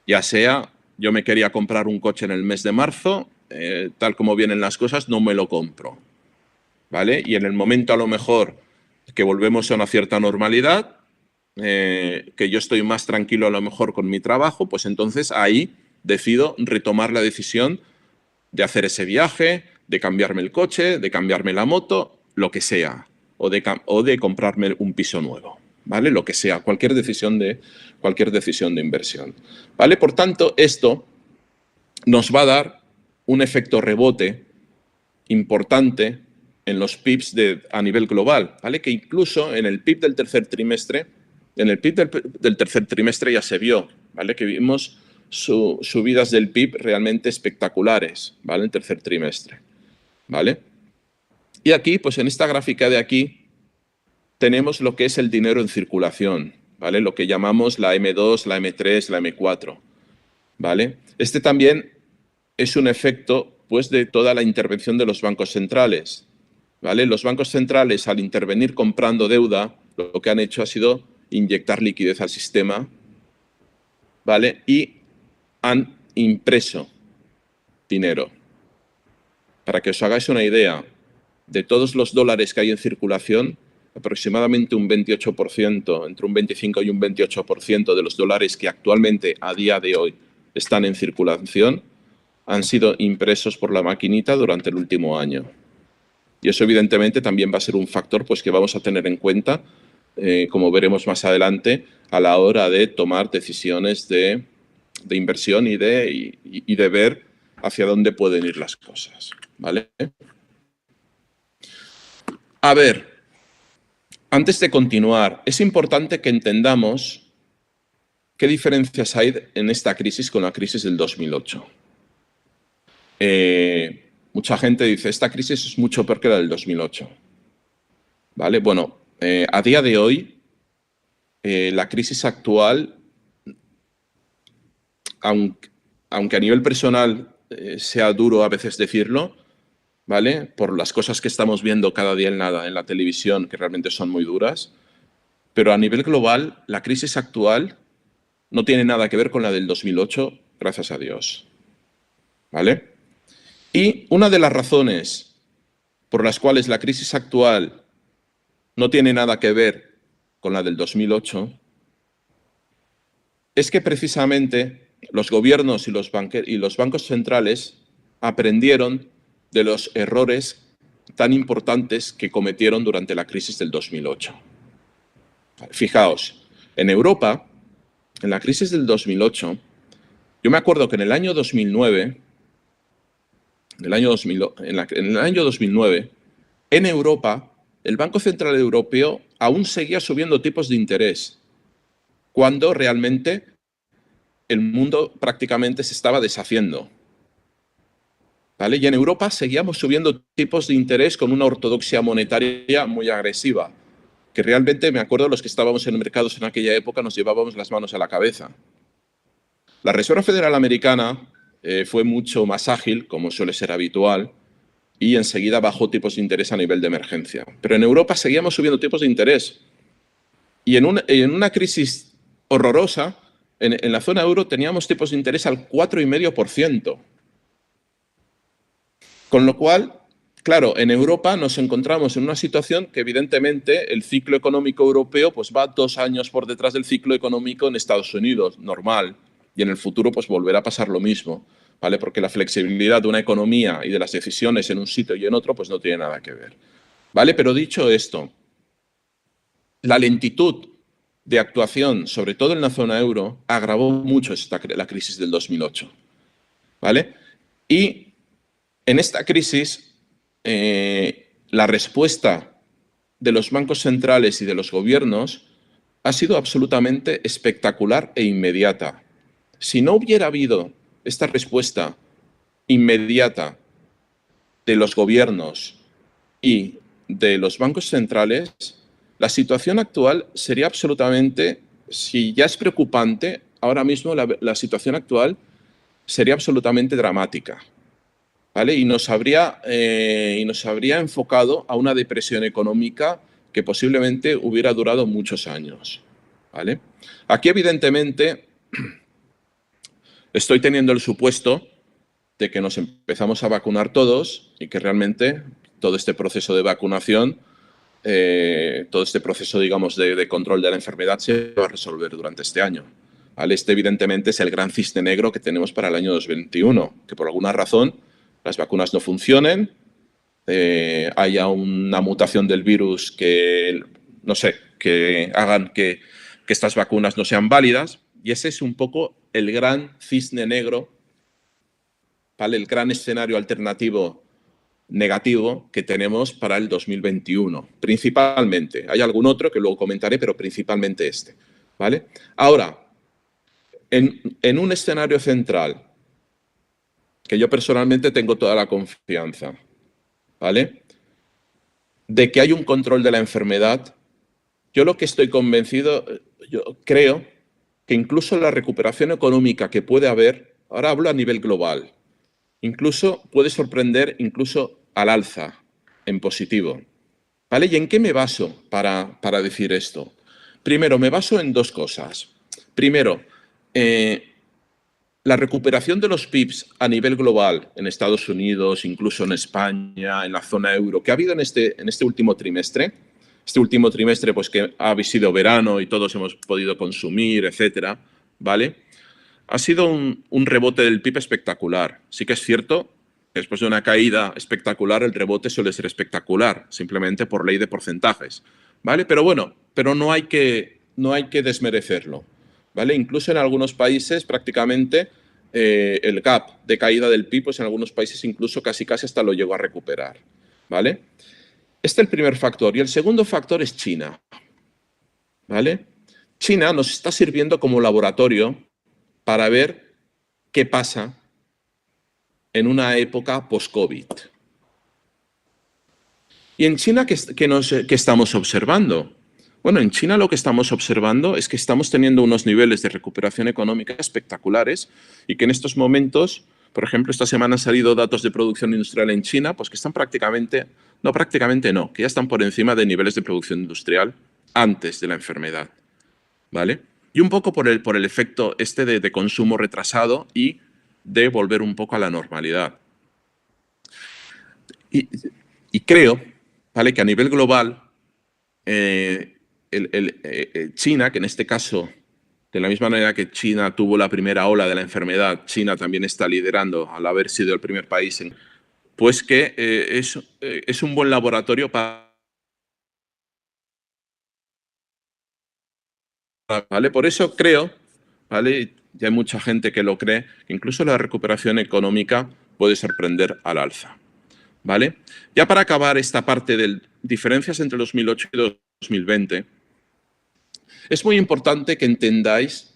Ya sea, yo me quería comprar un coche en el mes de marzo, tal como vienen las cosas, no me lo compro, ¿vale? Y en el momento a lo mejor que volvemos a una cierta normalidad, que yo estoy más tranquilo a lo mejor con mi trabajo, pues entonces ahí decido retomar la decisión de hacer ese viaje, de cambiarme el coche, de cambiarme la moto, lo que sea, o de comprarme un piso nuevo, ¿vale? Lo que sea, cualquier decisión de inversión, ¿vale? Por tanto, esto nos va a dar un efecto rebote importante en los PIBs a nivel global, ¿vale? Que incluso en el PIB del tercer trimestre, ya se vio, ¿vale? Que vimos subidas del PIB realmente espectaculares, ¿vale? En el tercer trimestre, ¿vale? Y aquí, pues en esta gráfica de aquí, tenemos lo que es el dinero en circulación, ¿vale? Lo que llamamos la M2, la M3, la M4, ¿vale? Este también es un efecto, pues, de toda la intervención de los bancos centrales, ¿vale? Los bancos centrales, al intervenir comprando deuda, lo que han hecho ha sido inyectar liquidez al sistema, ¿vale? Y han impreso dinero. Para que os hagáis una idea, de todos los dólares que hay en circulación, aproximadamente un 28%, entre un 25 y un 28% de los dólares que actualmente, a día de hoy, están en circulación, han sido impresos por la maquinita durante el último año. Y eso, evidentemente, también va a ser un factor pues, que vamos a tener en cuenta, como veremos más adelante, a la hora de tomar decisiones de inversión y de ver hacia dónde pueden ir las cosas, ¿vale? A ver, antes de continuar, es importante que entendamos qué diferencias hay en esta crisis con la crisis del 2008. Mucha gente dice, esta crisis es mucho peor que la del 2008. ¿Vale? Bueno, a día de hoy, la crisis actual, aunque a nivel personal sea duro a veces decirlo, ¿vale? Por las cosas que estamos viendo cada día en la televisión, que realmente son muy duras, pero a nivel global, la crisis actual no tiene nada que ver con la del 2008, gracias a Dios, ¿vale? Y una de las razones por las cuales la crisis actual no tiene nada que ver con la del 2008 es que precisamente los gobiernos y los bancos centrales aprendieron de los errores tan importantes que cometieron durante la crisis del 2008. Fijaos, en Europa, en la crisis del 2008, yo me acuerdo que en el año 2009, en el año 2009, en Europa, el Banco Central Europeo aún seguía subiendo tipos de interés, cuando realmente el mundo prácticamente se estaba deshaciendo, ¿vale? Y en Europa seguíamos subiendo tipos de interés con una ortodoxia monetaria muy agresiva, que realmente, me acuerdo, los que estábamos en mercados en aquella época nos llevábamos las manos a la cabeza. La Reserva Federal Americana fue mucho más ágil, como suele ser habitual, y enseguida bajó tipos de interés a nivel de emergencia. Pero en Europa seguíamos subiendo tipos de interés. Y en una crisis horrorosa, en la zona euro teníamos tipos de interés al 4,5%. Con lo cual, claro, en Europa nos encontramos en una situación que evidentemente el ciclo económico europeo pues, va 2 años por detrás del ciclo económico en Estados Unidos, normal. Y en el futuro pues, volverá a pasar lo mismo, ¿vale? Porque la flexibilidad de una economía y de las decisiones en un sitio y en otro pues, no tiene nada que ver, ¿vale? Pero dicho esto, la lentitud de actuación, sobre todo en la zona euro, agravó mucho la crisis del 2008, ¿vale? Y en esta crisis, la respuesta de los bancos centrales y de los gobiernos ha sido absolutamente espectacular e inmediata. Si no hubiera habido esta respuesta inmediata de los gobiernos y de los bancos centrales, la situación actual sería absolutamente, si ya es preocupante, ahora mismo la situación actual sería absolutamente dramática, ¿vale? Y nos habría enfocado a una depresión económica que posiblemente hubiera durado muchos años, ¿vale? Aquí, evidentemente, estoy teniendo el supuesto de que nos empezamos a vacunar todos y que realmente todo este proceso de vacunación, todo este proceso, digamos, de control de la enfermedad se va a resolver durante este año, ¿vale? Este, evidentemente, es el gran cisne negro que tenemos para el año 2021, que por alguna razón las vacunas no funcionen, haya una mutación del virus que, no sé, que hagan que estas vacunas no sean válidas, y ese es un poco el gran cisne negro, ¿vale? El gran escenario alternativo negativo que tenemos para el 2021, principalmente. Hay algún otro que luego comentaré, pero principalmente este, ¿vale? Ahora, en un escenario central, que yo personalmente tengo toda la confianza, ¿vale? De que hay un control de la enfermedad, yo lo que estoy convencido, yo creo que incluso la recuperación económica que puede haber, ahora hablo a nivel global, incluso puede sorprender incluso al alza, en positivo, ¿vale? ¿Y en qué me baso para decir esto? Primero, me baso en dos cosas. Primero, la recuperación de los PIBs a nivel global en Estados Unidos, incluso en España, en la zona euro, que ha habido en este último trimestre, pues que ha sido verano y todos hemos podido consumir, etcétera, ¿vale? Ha sido un rebote del PIB espectacular. Sí que es cierto que después de una caída espectacular el rebote suele ser espectacular, simplemente por ley de porcentajes, ¿vale? Pero bueno, pero no hay que desmerecerlo, ¿vale? Incluso en algunos países prácticamente el gap de caída del PIB, pues en algunos países incluso casi hasta lo llegó a recuperar, ¿vale? Este es el primer factor. Y el segundo factor es China, ¿vale? China nos está sirviendo como laboratorio para ver qué pasa en una época post-COVID. ¿Y en China qué estamos observando? Bueno, en China lo que estamos observando es que estamos teniendo unos niveles de recuperación económica espectaculares y que en estos momentos, por ejemplo, esta semana han salido datos de producción industrial en China, pues que están que ya están por encima de niveles de producción industrial antes de la enfermedad, ¿vale? Y un poco por el efecto este de consumo retrasado y de volver un poco a la normalidad. Y creo, ¿vale?, que a nivel global, China, que en este caso, de la misma manera que China tuvo la primera ola de la enfermedad, China también está liderando al haber sido el primer país, pues que es un buen laboratorio ¿vale? Por eso creo, ¿vale?, y hay mucha gente que lo cree, que incluso la recuperación económica puede sorprender al alza, ¿vale? Ya para acabar esta parte de diferencias entre 2008 y 2020, es muy importante que entendáis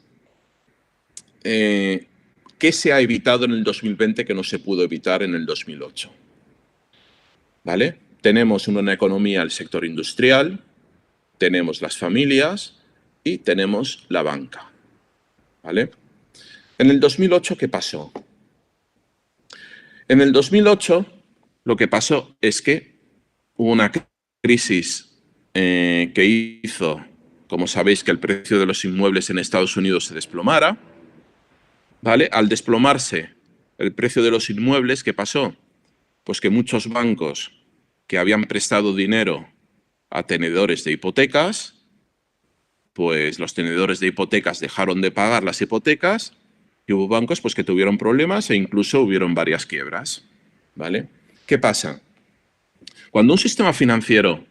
qué se ha evitado en el 2020 que no se pudo evitar en el 2008, ¿vale? Tenemos una economía, el sector industrial, tenemos las familias y tenemos la banca, ¿vale? En el 2008, ¿qué pasó? En el 2008, lo que pasó es que hubo una crisis que hizo, como sabéis, que el precio de los inmuebles en Estados Unidos se desplomara, ¿vale? Al desplomarse el precio de los inmuebles, ¿qué pasó? Pues que muchos bancos que habían prestado dinero a tenedores de hipotecas, pues los tenedores de hipotecas dejaron de pagar las hipotecas y hubo bancos pues, que tuvieron problemas e incluso hubieron varias quiebras, ¿vale? ¿Qué pasa? Cuando un sistema financiero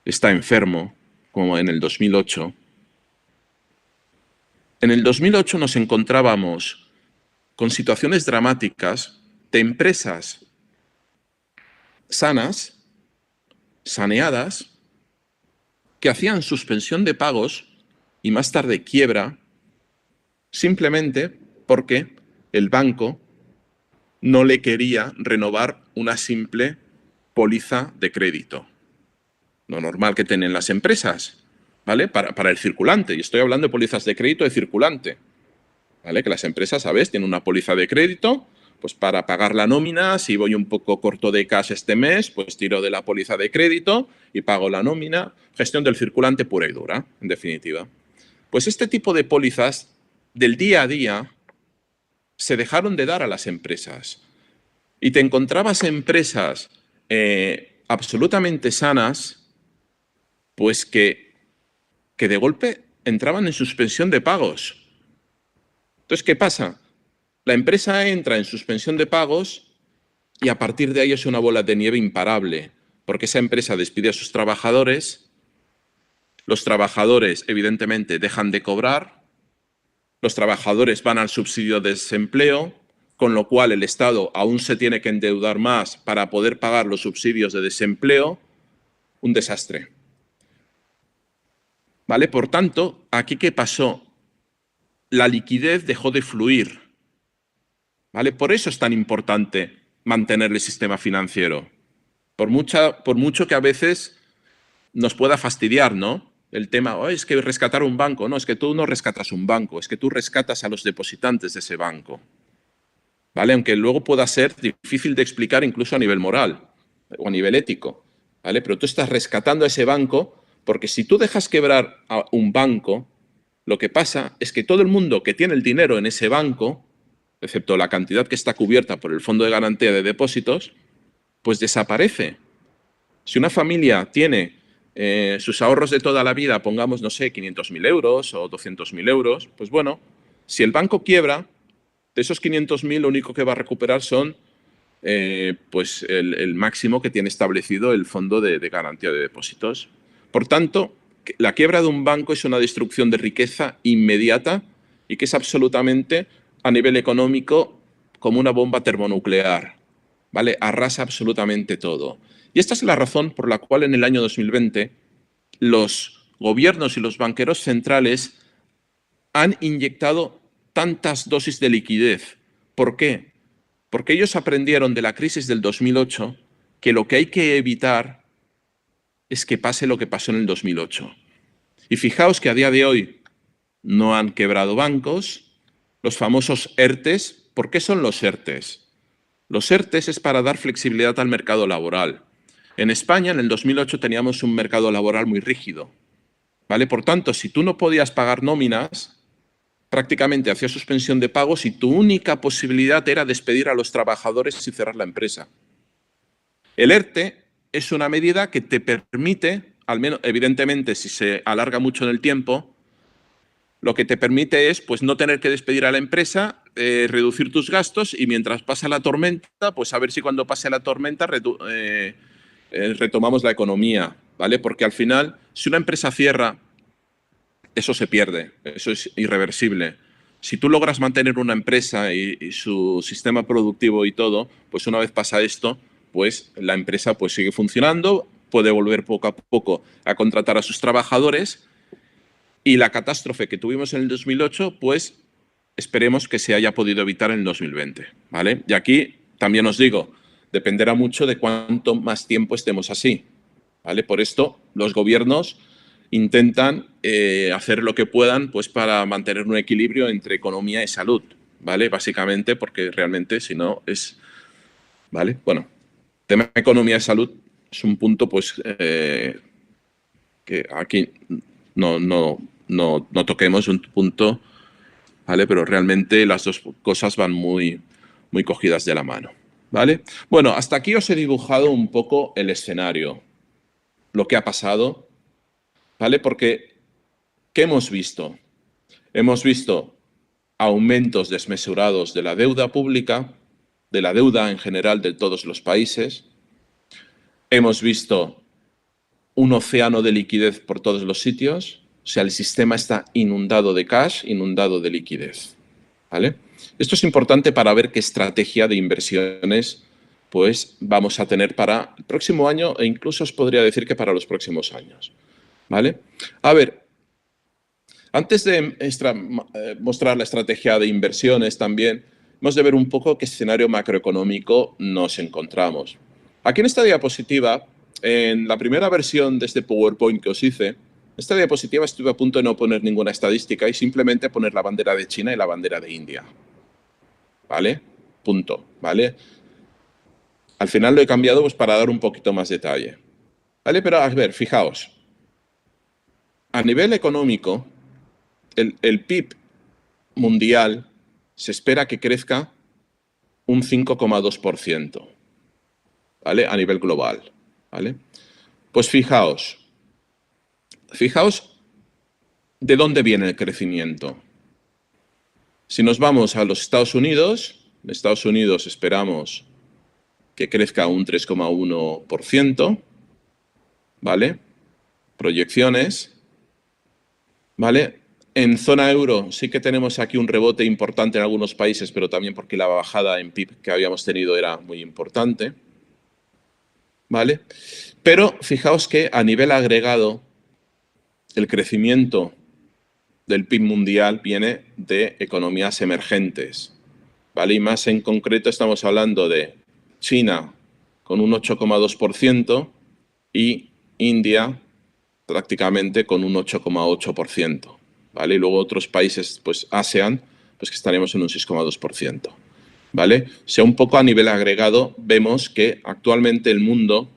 está enfermo, como en el 2008, en el 2008 nos encontrábamos con situaciones dramáticas de empresas sanas, saneadas, que hacían suspensión de pagos y más tarde quiebra simplemente porque el banco no le quería renovar una simple póliza de crédito. Lo normal que tienen las empresas, ¿vale? Para el circulante. Y estoy hablando de pólizas de crédito de circulante, ¿vale? Que las empresas, ¿sabes? Tienen una póliza de crédito, pues para pagar la nómina, si voy un poco corto de cash este mes, pues tiro de la póliza de crédito y pago la nómina. Gestión del circulante pura y dura, en definitiva. Pues este tipo de pólizas del día a día se dejaron de dar a las empresas. Y te encontrabas empresas absolutamente sanas, pues que de golpe entraban en suspensión de pagos. Entonces, ¿qué pasa? La empresa entra en suspensión de pagos y a partir de ahí es una bola de nieve imparable, porque esa empresa despide a sus trabajadores, los trabajadores evidentemente dejan de cobrar, los trabajadores van al subsidio de desempleo, con lo cual el Estado aún se tiene que endeudar más para poder pagar los subsidios de desempleo. Un desastre. ¿Vale? Por tanto, ¿aquí qué pasó? La liquidez dejó de fluir. ¿Vale? Por eso es tan importante mantener el sistema financiero. Por mucho que a veces nos pueda fastidiar, ¿no? El tema, oh, es que rescatar un banco. No, es que tú no rescatas un banco, es que tú rescatas a los depositantes de ese banco. ¿Vale? Aunque luego pueda ser difícil de explicar incluso a nivel moral o a nivel ético, ¿vale? Pero tú estás rescatando a ese banco porque si tú dejas quebrar a un banco, lo que pasa es que todo el mundo que tiene el dinero en ese banco, excepto la cantidad que está cubierta por el Fondo de Garantía de Depósitos, pues desaparece. Si una familia tiene sus ahorros de toda la vida, pongamos, no sé, 500.000 euros o 200.000 euros, pues bueno, si el banco quiebra, de esos 500.000 lo único que va a recuperar son pues el máximo que tiene establecido el Fondo de Garantía de Depósitos. Por tanto, la quiebra de un banco es una destrucción de riqueza inmediata y que es absolutamente, a nivel económico, como una bomba termonuclear, ¿vale? Arrasa absolutamente todo. Y esta es la razón por la cual en el año 2020 los gobiernos y los banqueros centrales han inyectado tantas dosis de liquidez. ¿Por qué? Porque ellos aprendieron de la crisis del 2008 que lo que hay que evitar es que pase lo que pasó en el 2008. Y fijaos que a día de hoy no han quebrado bancos, los famosos ERTES. ¿Por qué son los ERTES? Los ERTES es para dar flexibilidad al mercado laboral. En España, en el 2008, teníamos un mercado laboral muy rígido, ¿vale? Por tanto, si tú no podías pagar nóminas, prácticamente hacías suspensión de pagos y tu única posibilidad era despedir a los trabajadores y cerrar la empresa. El ERTE es una medida que te permite, al menos evidentemente si se alarga mucho en el tiempo, lo que te permite es pues, no tener que despedir a la empresa, reducir tus gastos y mientras pasa la tormenta, pues a ver si cuando pase la tormenta retomamos la economía, ¿vale? Porque al final, si una empresa cierra, eso se pierde, eso es irreversible. Si tú logras mantener una empresa y su sistema productivo y todo, pues una vez pasa esto, pues la empresa pues sigue funcionando, puede volver poco a poco a contratar a sus trabajadores y la catástrofe que tuvimos en el 2008, pues esperemos que se haya podido evitar en el 2020, ¿vale? Y aquí también os digo, dependerá mucho de cuánto más tiempo estemos así, ¿vale? Por esto los gobiernos intentan hacer lo que puedan pues, para mantener un equilibrio entre economía y salud, ¿vale? Básicamente porque realmente si no es, ¿vale? Bueno, tema economía y salud es un punto pues que aquí no toquemos un punto, ¿vale? Pero realmente las dos cosas van muy cogidas de la mano, ¿vale? Bueno, hasta aquí os he dibujado un poco el escenario, lo que ha pasado, ¿vale? Porque, ¿qué hemos visto? Hemos visto aumentos desmesurados de la deuda pública, de la deuda en general de todos los países. Hemos visto un océano de liquidez por todos los sitios. O sea, el sistema está inundado de cash, inundado de liquidez, ¿vale? Esto es importante para ver qué estrategia de inversiones pues, vamos a tener para el próximo año e incluso os podría decir que para los próximos años. ¿vale? A ver, antes de mostrar la estrategia de inversiones también, hemos de ver un poco qué escenario macroeconómico nos encontramos. Aquí en esta diapositiva, en la primera versión de este PowerPoint que os hice, esta diapositiva estuve a punto de no poner ninguna estadística y simplemente poner la bandera de China y la bandera de India. ¿Vale? Punto. ¿Vale? Al final lo he cambiado pues, para dar un poquito más detalle. ¿Vale? Pero a ver, fijaos. A nivel económico, el PIB mundial se espera que crezca un 5,2%, ¿vale? A nivel global, ¿vale? Pues fijaos de dónde viene el crecimiento. Si nos vamos a los Estados Unidos, en Estados Unidos esperamos que crezca un 3,1%, ¿vale? Proyecciones, ¿vale? En zona euro sí que tenemos aquí un rebote importante en algunos países, pero también porque la bajada en PIB que habíamos tenido era muy importante, ¿vale? Pero fijaos que a nivel agregado el crecimiento del PIB mundial viene de economías emergentes, ¿vale? Y más en concreto estamos hablando de China con un 8,2% y India prácticamente con un 8,8%, ¿vale? Y luego otros países, pues ASEAN, pues que estaremos en un 6,2%, ¿vale? O sea, un poco a nivel agregado vemos que actualmente el mundo,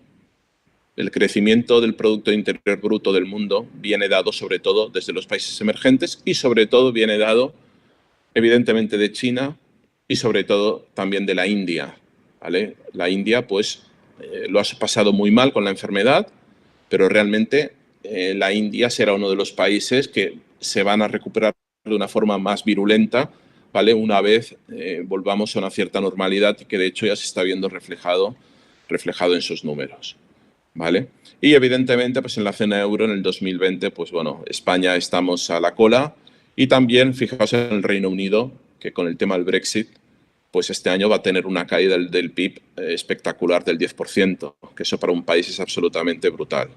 el crecimiento del Producto Interior Bruto del mundo viene dado sobre todo desde los países emergentes y sobre todo viene dado evidentemente de China y sobre todo también de la India, ¿vale? La India pues lo ha pasado muy mal con la enfermedad, pero realmente la India será uno de los países que se van a recuperar de una forma más virulenta, ¿vale? Una vez volvamos a una cierta normalidad y que de hecho ya se está viendo reflejado en sus números, ¿vale? Y evidentemente pues en la zona euro en el 2020, pues bueno, España estamos a la cola y también fijaos en el Reino Unido, que con el tema del Brexit, pues este año va a tener una caída del PIB espectacular del 10%, que eso para un país es absolutamente brutal,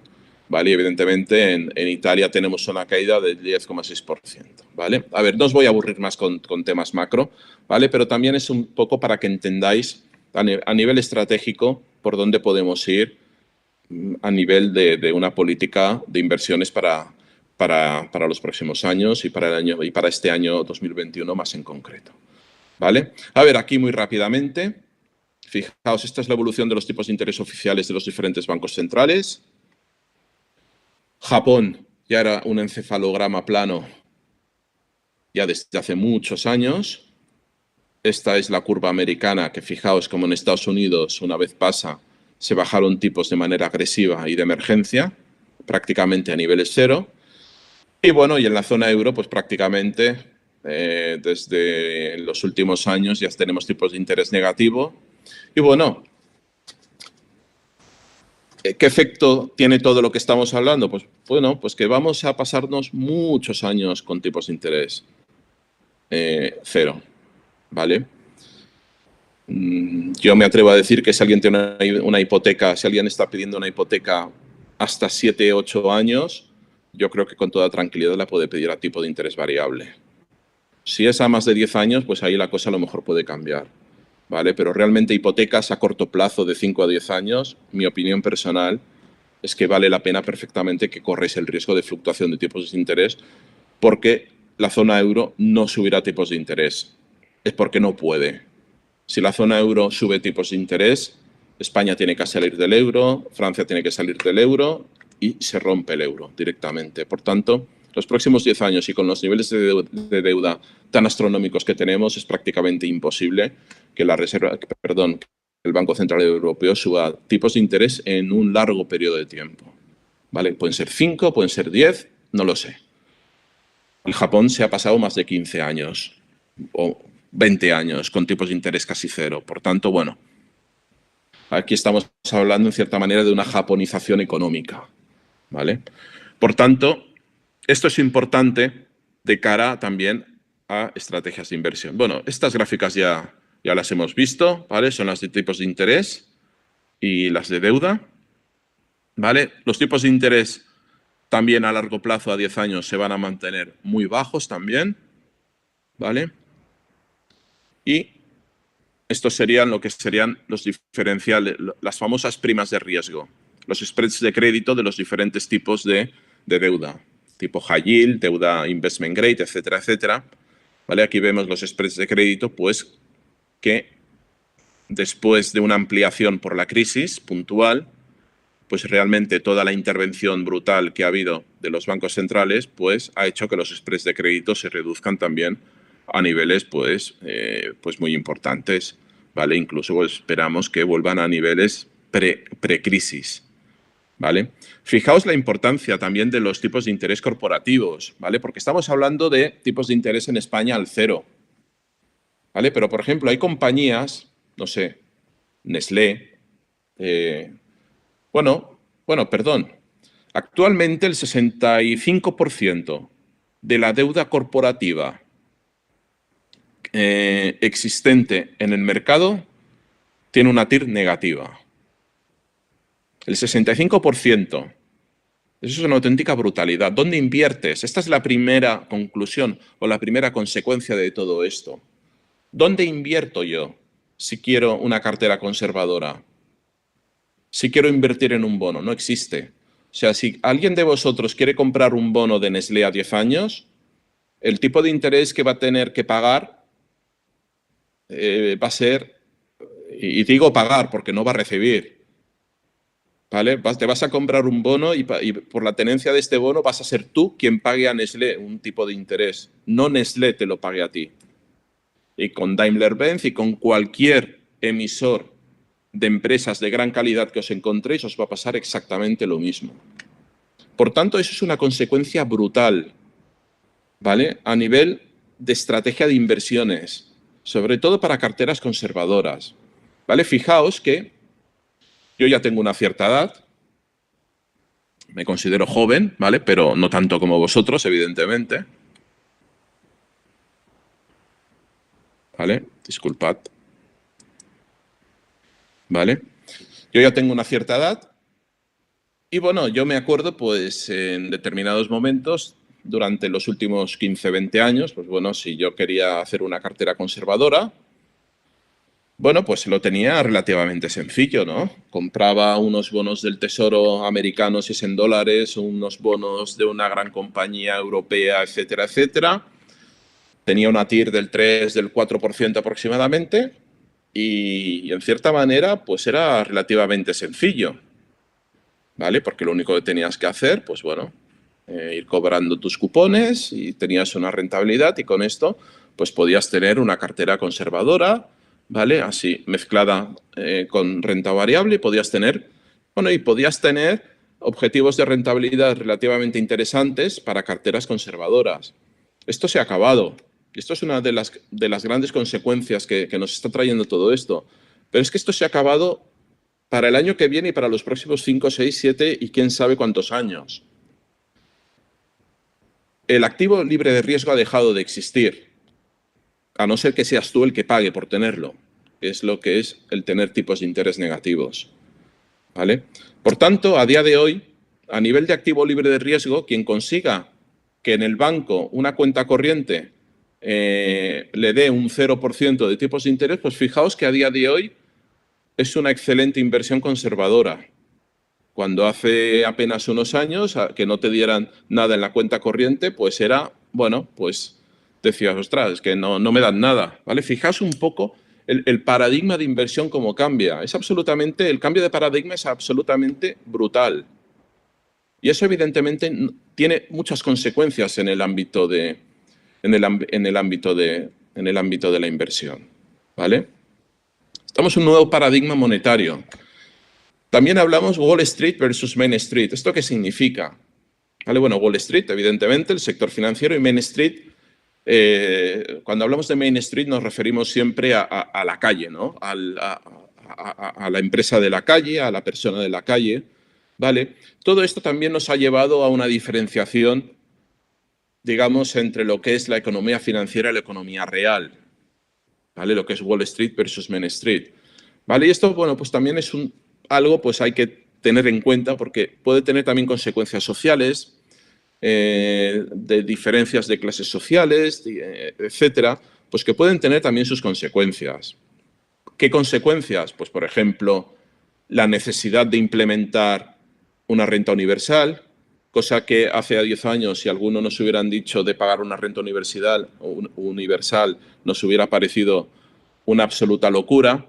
¿vale? Y evidentemente en Italia tenemos una caída del 10,6%, ¿vale? A ver, no os voy a aburrir más con temas macro, ¿vale? Pero también es un poco para que entendáis a nivel estratégico por dónde podemos ir a nivel de una política de inversiones para los próximos años y para este año 2021 más en concreto, ¿vale? A ver, aquí muy rápidamente, fijaos, esta es la evolución de los tipos de interés oficiales de los diferentes bancos centrales. Japón ya era un encefalograma plano ya desde hace muchos años. Esta es la curva americana, que fijaos como en Estados Unidos, una vez pasa, se bajaron tipos de manera agresiva y de emergencia, prácticamente a niveles cero. Y bueno, y en la zona euro, pues prácticamente desde los últimos años ya tenemos tipos de interés negativo. Y bueno, ¿qué efecto tiene todo lo que estamos hablando? Pues bueno, pues que vamos a pasarnos muchos años con tipos de interés cero, ¿vale? Yo me atrevo a decir que si alguien tiene una hipoteca, si alguien está pidiendo una hipoteca hasta 7, 8 años, yo creo que con toda tranquilidad la puede pedir a tipo de interés variable. Si es a más de 10 años, pues ahí la cosa a lo mejor puede cambiar, ¿vale? Pero realmente hipotecas a corto plazo de 5 a 10 años, mi opinión personal es que vale la pena perfectamente que corréis el riesgo de fluctuación de tipos de interés porque la zona euro no subirá tipos de interés. Es porque no puede. Si la zona euro sube tipos de interés, España tiene que salir del euro, Francia tiene que salir del euro y se rompe el euro directamente. Por tanto, los próximos 10 años y con los niveles de deuda tan astronómicos que tenemos, es prácticamente imposible que el Banco Central Europeo suba tipos de interés en un largo periodo de tiempo, ¿vale? Pueden ser 5, pueden ser 10, no lo sé. En Japón se ha pasado más de 15 años o 20 años con tipos de interés casi cero. Por tanto, bueno, aquí estamos hablando en cierta manera de una japonización económica, ¿vale? Por tanto, esto es importante de cara también a estrategias de inversión. Bueno, estas gráficas ya las hemos visto, ¿vale? Son las de tipos de interés y las de deuda, ¿vale? Los tipos de interés también a largo plazo, a 10 años, se van a mantener muy bajos también, ¿vale? Y estos serían lo que serían los diferenciales, las famosas primas de riesgo, los spreads de crédito de los diferentes tipos de deuda, tipo high yield, deuda investment grade, etcétera, etcétera. ¿Vale? Aquí vemos los spreads de crédito, pues que después de una ampliación por la crisis puntual, pues realmente toda la intervención brutal que ha habido de los bancos centrales, pues ha hecho que los spreads de crédito se reduzcan también a niveles, pues muy importantes, ¿vale? Incluso pues, esperamos que vuelvan a niveles pre-crisis, ¿vale? Fijaos la importancia también de los tipos de interés corporativos, ¿vale? Porque estamos hablando de tipos de interés en España al cero, ¿vale? Pero, por ejemplo, hay compañías, no sé, Nestlé, perdón. Actualmente el 65% de la deuda corporativa existente en el mercado tiene una TIR negativa. El 65%. Eso es una auténtica brutalidad. ¿Dónde inviertes? Esta es la primera conclusión o la primera consecuencia de todo esto. ¿Dónde invierto yo si quiero una cartera conservadora? Si quiero invertir en un bono, no existe. O sea, si alguien de vosotros quiere comprar un bono de Nestlé a 10 años, el tipo de interés que va a tener que pagar va a ser, y digo pagar porque no va a recibir, ¿vale? Te vas a comprar un bono y por la tenencia de este bono vas a ser tú quien pague a Nestlé un tipo de interés, no Nestlé te lo pague a ti. Y con Daimler-Benz y con cualquier emisor de empresas de gran calidad que os encontréis, os va a pasar exactamente lo mismo. Por tanto, eso es una consecuencia brutal, ¿vale? A nivel de estrategia de inversiones, sobre todo para carteras conservadoras, ¿vale? Fijaos que yo ya tengo una cierta edad, me considero joven, ¿vale? Pero no tanto como vosotros, evidentemente. ¿Vale? Disculpad. ¿Vale? Yo ya tengo una cierta edad y, bueno, yo me acuerdo, pues, en determinados momentos, durante los últimos 15, 20 años, pues, bueno, si yo quería hacer una cartera conservadora, bueno, pues lo tenía relativamente sencillo, ¿no? Compraba unos bonos del Tesoro americanos si es en dólares, unos bonos de una gran compañía europea, etcétera, etcétera. Tenía una TIR del 3, del 4% aproximadamente y, en cierta manera, pues era relativamente sencillo, ¿vale? Porque lo único que tenías que hacer, pues bueno, ir cobrando tus cupones y tenías una rentabilidad y con esto, pues podías tener una cartera conservadora, ¿vale? Así, mezclada con renta variable y podías tener, objetivos de rentabilidad relativamente interesantes para carteras conservadoras. Esto se ha acabado. Y esto es una de las grandes consecuencias que nos está trayendo todo esto. Pero es que esto se ha acabado para el año que viene y para los próximos 5, 6, 7 y quién sabe cuántos años. El activo libre de riesgo ha dejado de existir, a no ser que seas tú el que pague por tenerlo, que es lo que es el tener tipos de interés negativos, ¿vale? Por tanto, a día de hoy, a nivel de activo libre de riesgo, quien consiga que en el banco una cuenta corriente le dé un 0% de tipos de interés, pues fijaos que a día de hoy es una excelente inversión conservadora. Cuando hace apenas unos años que no te dieran nada en la cuenta corriente, pues era, bueno, pues decías, ostras, es que no me dan nada, ¿vale? Fijaos un poco el paradigma de inversión cómo cambia. El cambio de paradigma es absolutamente brutal. Y eso evidentemente tiene muchas consecuencias en el ámbito de la inversión, ¿vale? Estamos en un nuevo paradigma monetario. También hablamos Wall Street versus Main Street. ¿Esto qué significa? ¿Vale? Bueno, Wall Street, evidentemente, el sector financiero, y Main Street, cuando hablamos de Main Street nos referimos siempre a la calle, ¿no? A la empresa de la calle, a la persona de la calle, ¿vale? Todo esto también nos ha llevado a una diferenciación, digamos, entre lo que es la economía financiera y la economía real, ¿vale? Lo que es Wall Street versus Main Street, ¿vale? Y esto, bueno, pues también es algo pues hay que tener en cuenta porque puede tener también consecuencias sociales, de diferencias de clases sociales, etcétera, pues que pueden tener también sus consecuencias. ¿Qué consecuencias? Pues, por ejemplo, la necesidad de implementar una renta universal, cosa que hace 10 años, si alguno nos hubieran dicho de pagar una renta universal, nos hubiera parecido una absoluta locura.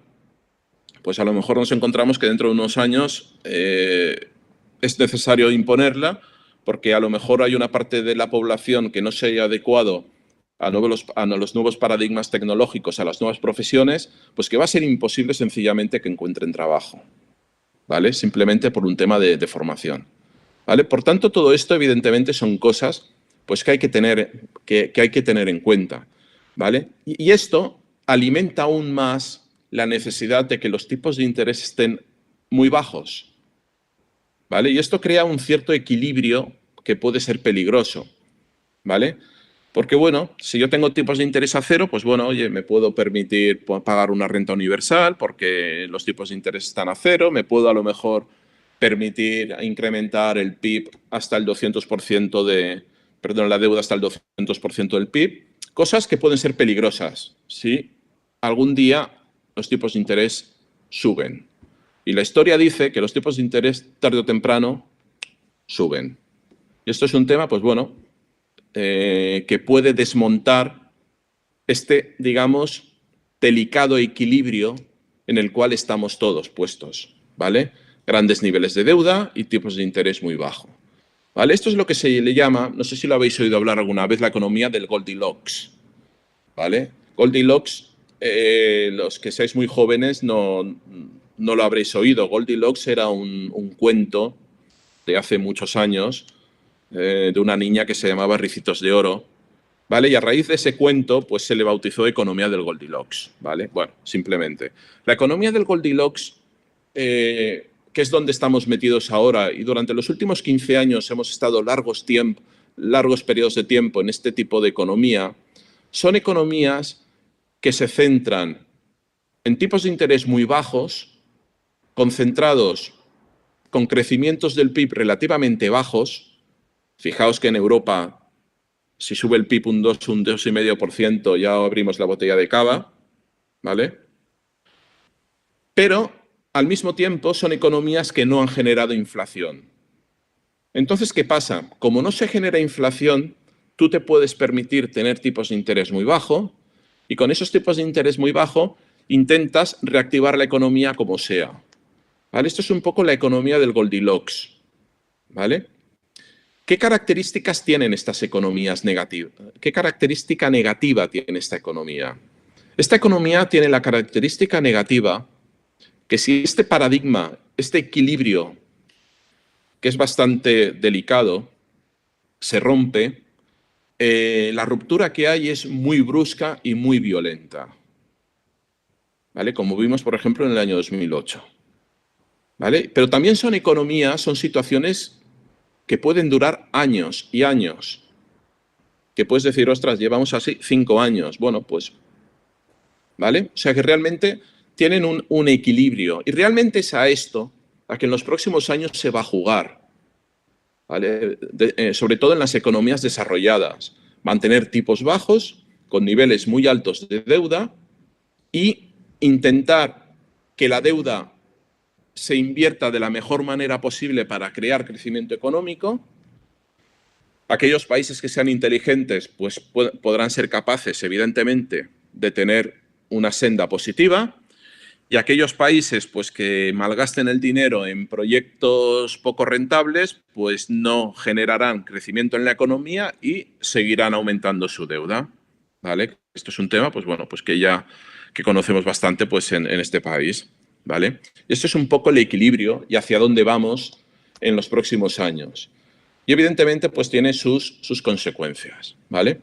Pues a lo mejor nos encontramos que dentro de unos años es necesario imponerla, porque a lo mejor hay una parte de la población que no se haya adecuado a los nuevos paradigmas tecnológicos, a las nuevas profesiones, pues que va a ser imposible sencillamente que encuentren trabajo, ¿vale? Simplemente por un tema de formación, ¿vale? Por tanto, todo esto evidentemente son cosas pues, que hay que tener en cuenta, ¿vale? Y esto alimenta aún más la necesidad de que los tipos de interés estén muy bajos, ¿vale? Y esto crea un cierto equilibrio que puede ser peligroso, ¿vale? Porque, bueno, si yo tengo tipos de interés a cero, pues, bueno, oye, me puedo permitir pagar una renta universal porque los tipos de interés están a cero, me puedo a lo mejor permitir incrementar el PIB hasta el 200% la deuda hasta el 200% del PIB, cosas que pueden ser peligrosas si algún día los tipos de interés suben. Y la historia dice que los tipos de interés tarde o temprano suben. Y esto es un tema, pues bueno, que puede desmontar este, digamos, delicado equilibrio en el cual estamos todos puestos, ¿vale? Grandes niveles de deuda y tipos de interés muy bajos, ¿vale? Esto es lo que se le llama, no sé si lo habéis oído hablar alguna vez, la economía del Goldilocks, ¿vale? Goldilocks, los que seáis muy jóvenes no lo habréis oído. Goldilocks era un cuento de hace muchos años de una niña que se llamaba Ricitos de Oro, ¿vale? Y a raíz de ese cuento, pues se le bautizó economía del Goldilocks, ¿vale? Bueno, simplemente. La economía del Goldilocks, que es donde estamos metidos ahora, y durante los últimos 15 años hemos estado largos periodos de tiempo en este tipo de economía, son economías que se centran en tipos de interés muy bajos, concentrados con crecimientos del PIB relativamente bajos. Fijaos que en Europa, si sube el PIB un 2,5%, ya abrimos la botella de cava, ¿vale? Pero, al mismo tiempo, son economías que no han generado inflación. Entonces, ¿qué pasa? Como no se genera inflación, tú te puedes permitir tener tipos de interés muy bajo y con esos tipos de interés muy bajo intentas reactivar la economía como sea, ¿vale? Esto es un poco la economía del Goldilocks, ¿vale? ¿Qué características tienen estas economías negativas? ¿Qué característica negativa tiene esta economía? Esta economía tiene la característica negativa que si este paradigma, este equilibrio, que es bastante delicado, se rompe, la ruptura que hay es muy brusca y muy violenta, ¿vale? Como vimos, por ejemplo, en el año 2008, ¿vale? Pero también son economías, son situaciones que pueden durar años y años, que puedes decir, ostras, llevamos así 5 años, bueno, pues, ¿vale? O sea que realmente tienen un equilibrio y realmente es a esto a que en los próximos años se va a jugar, ¿vale? Sobre todo en las economías desarrolladas, mantener tipos bajos con niveles muy altos de deuda y intentar que la deuda se invierta de la mejor manera posible para crear crecimiento económico. Aquellos países que sean inteligentes pues podrán ser capaces, evidentemente, de tener una senda positiva, y aquellos países pues, que malgasten el dinero en proyectos poco rentables pues no generarán crecimiento en la economía y seguirán aumentando su deuda, ¿vale? Esto es un tema pues, bueno, pues que conocemos bastante pues, en este país, ¿vale? Esto es un poco el equilibrio y hacia dónde vamos en los próximos años. Y evidentemente pues tiene sus consecuencias, ¿vale?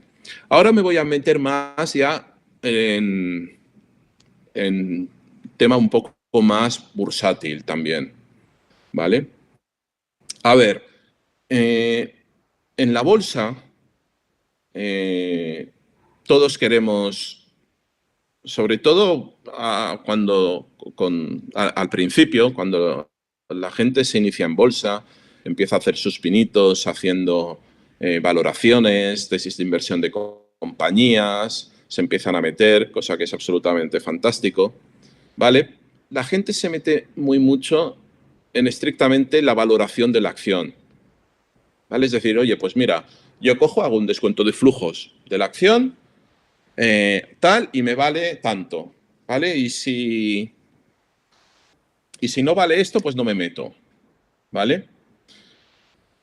Ahora me voy a meter más ya en tema un poco más bursátil también, ¿vale? A ver, en la bolsa todos queremos, sobre todo al principio, cuando la gente se inicia en bolsa, empieza a hacer sus pinitos haciendo valoraciones, tesis de inversión de compañías, se empiezan a meter, cosa que es absolutamente fantástico, ¿vale? La gente se mete muy mucho en estrictamente la valoración de la acción, ¿vale? Es decir, oye, pues mira, yo cojo, hago un descuento de flujos de la acción, tal, y me vale tanto, ¿vale? Y si no vale esto, pues no me meto, ¿vale?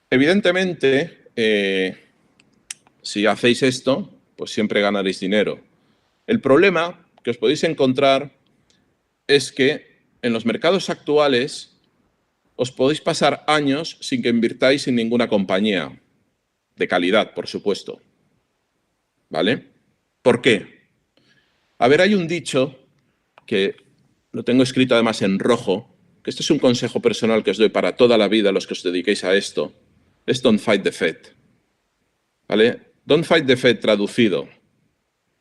Evidentemente, si hacéis esto, pues siempre ganaréis dinero. El problema que os podéis encontrar es que en los mercados actuales os podéis pasar años sin que invirtáis en ninguna compañía, de calidad, por supuesto, ¿vale? ¿Por qué? A ver, hay un dicho que lo tengo escrito además en rojo, que este es un consejo personal que os doy para toda la vida a los que os dediquéis a esto, es don't fight the Fed, ¿vale? Don't fight the Fed traducido,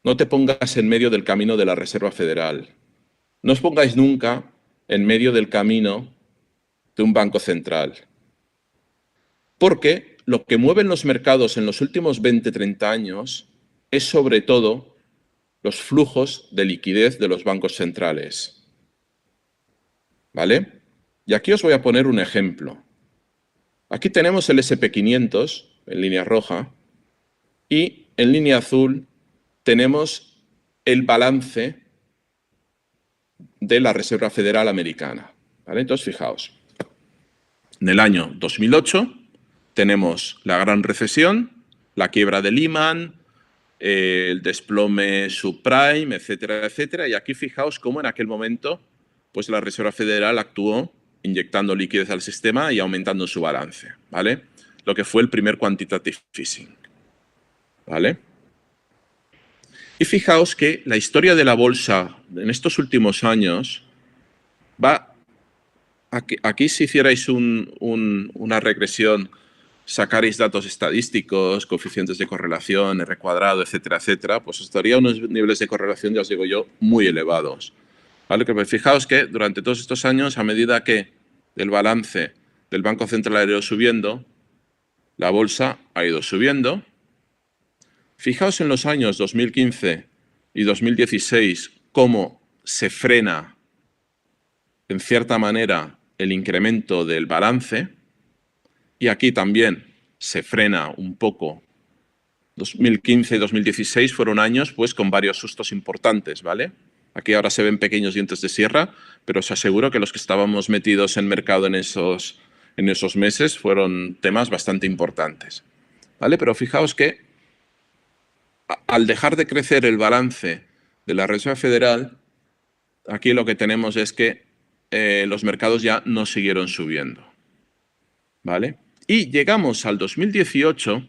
no te pongas en medio del camino de la Reserva Federal, no os pongáis nunca en medio del camino de un banco central, porque lo que mueven los mercados en los últimos 20-30 años es sobre todo los flujos de liquidez de los bancos centrales, ¿vale? Y aquí os voy a poner un ejemplo. Aquí tenemos el SP500 en línea roja y en línea azul tenemos el balance de la Reserva Federal Americana, ¿vale? Entonces, fijaos, en el año 2008 tenemos la gran recesión, la quiebra de Lehman, el desplome subprime, etcétera, etcétera. Y aquí fijaos cómo en aquel momento pues la Reserva Federal actuó inyectando liquidez al sistema y aumentando su balance, ¿vale? Lo que fue el primer quantitative easing, ¿vale? Y fijaos que la historia de la bolsa en estos últimos años va... Aquí si hicierais una regresión, sacaréis datos estadísticos, coeficientes de correlación, R cuadrado, etcétera, etcétera, pues os daría unos niveles de correlación, ya os digo yo, muy elevados. ¿Vale? Que fijaos que durante todos estos años, a medida que el balance del Banco Central ha ido subiendo, la bolsa ha ido subiendo. Fijaos en los años 2015 y 2016 cómo se frena, en cierta manera, el incremento del balance, y aquí también se frena un poco. 2015 y 2016 fueron años pues con varios sustos importantes, ¿vale? Aquí ahora se ven pequeños dientes de sierra, pero os aseguro que los que estábamos metidos en mercado en esos meses fueron temas bastante importantes, ¿vale? Pero fijaos que al dejar de crecer el balance de la Reserva Federal, aquí lo que tenemos es que los mercados ya no siguieron subiendo, ¿vale? Y llegamos al 2018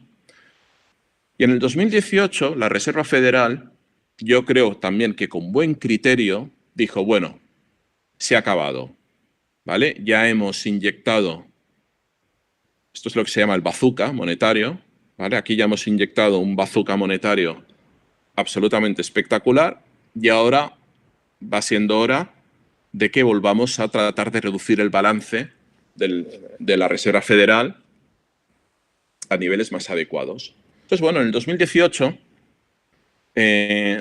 y en el 2018 la Reserva Federal, yo creo también que con buen criterio, dijo, bueno, se ha acabado, ¿vale? Ya hemos inyectado, esto es lo que se llama el bazooka monetario, ¿vale? Aquí ya hemos inyectado un bazooka monetario absolutamente espectacular y ahora va siendo hora de que volvamos a tratar de reducir el balance de la Reserva Federal a niveles más adecuados. Entonces, bueno, en el 2018,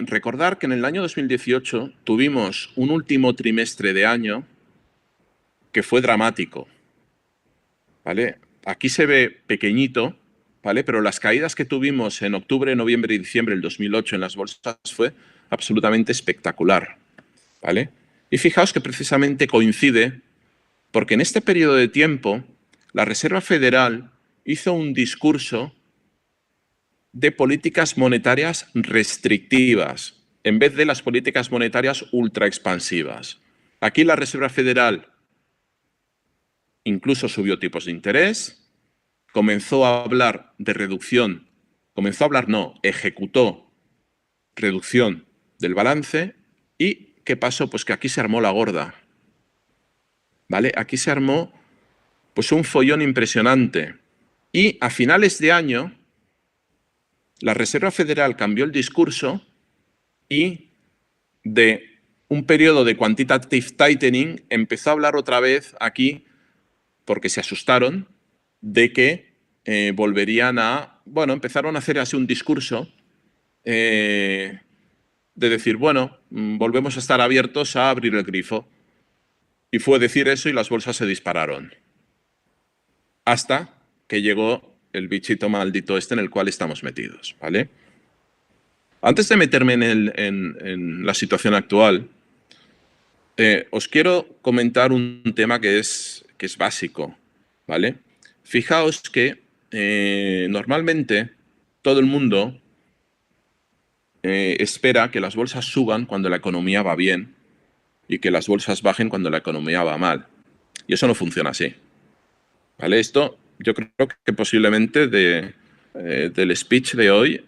recordar que en el año 2018 tuvimos un último trimestre de año que fue dramático, ¿vale? Aquí se ve pequeñito, ¿vale? Pero las caídas que tuvimos en octubre, noviembre y diciembre del 2008 en las bolsas fue absolutamente espectacular, ¿vale? Y fijaos que precisamente coincide porque en este periodo de tiempo la Reserva Federal hizo un discurso de políticas monetarias restrictivas en vez de las políticas monetarias ultra expansivas. Aquí la Reserva Federal incluso subió tipos de interés, comenzó a hablar de reducción, ejecutó reducción del balance y ¿qué pasó? Pues que aquí se armó la gorda, ¿vale? Aquí se armó pues un follón impresionante y a finales de año la Reserva Federal cambió el discurso y de un periodo de quantitative tightening empezó a hablar otra vez aquí porque se asustaron de que volverían a bueno, empezaron a hacer así un discurso de decir, bueno, volvemos a estar abiertos a abrir el grifo. Y fue decir eso y las bolsas se dispararon. Hasta que llegó el bichito maldito este en el cual estamos metidos, ¿vale? Antes de meterme en la situación actual, os quiero comentar un tema que es básico, ¿vale? Fijaos que normalmente todo el mundo espera que las bolsas suban cuando la economía va bien y que las bolsas bajen cuando la economía va mal. Y eso no funciona así, ¿vale? Esto yo creo que posiblemente del speech de hoy,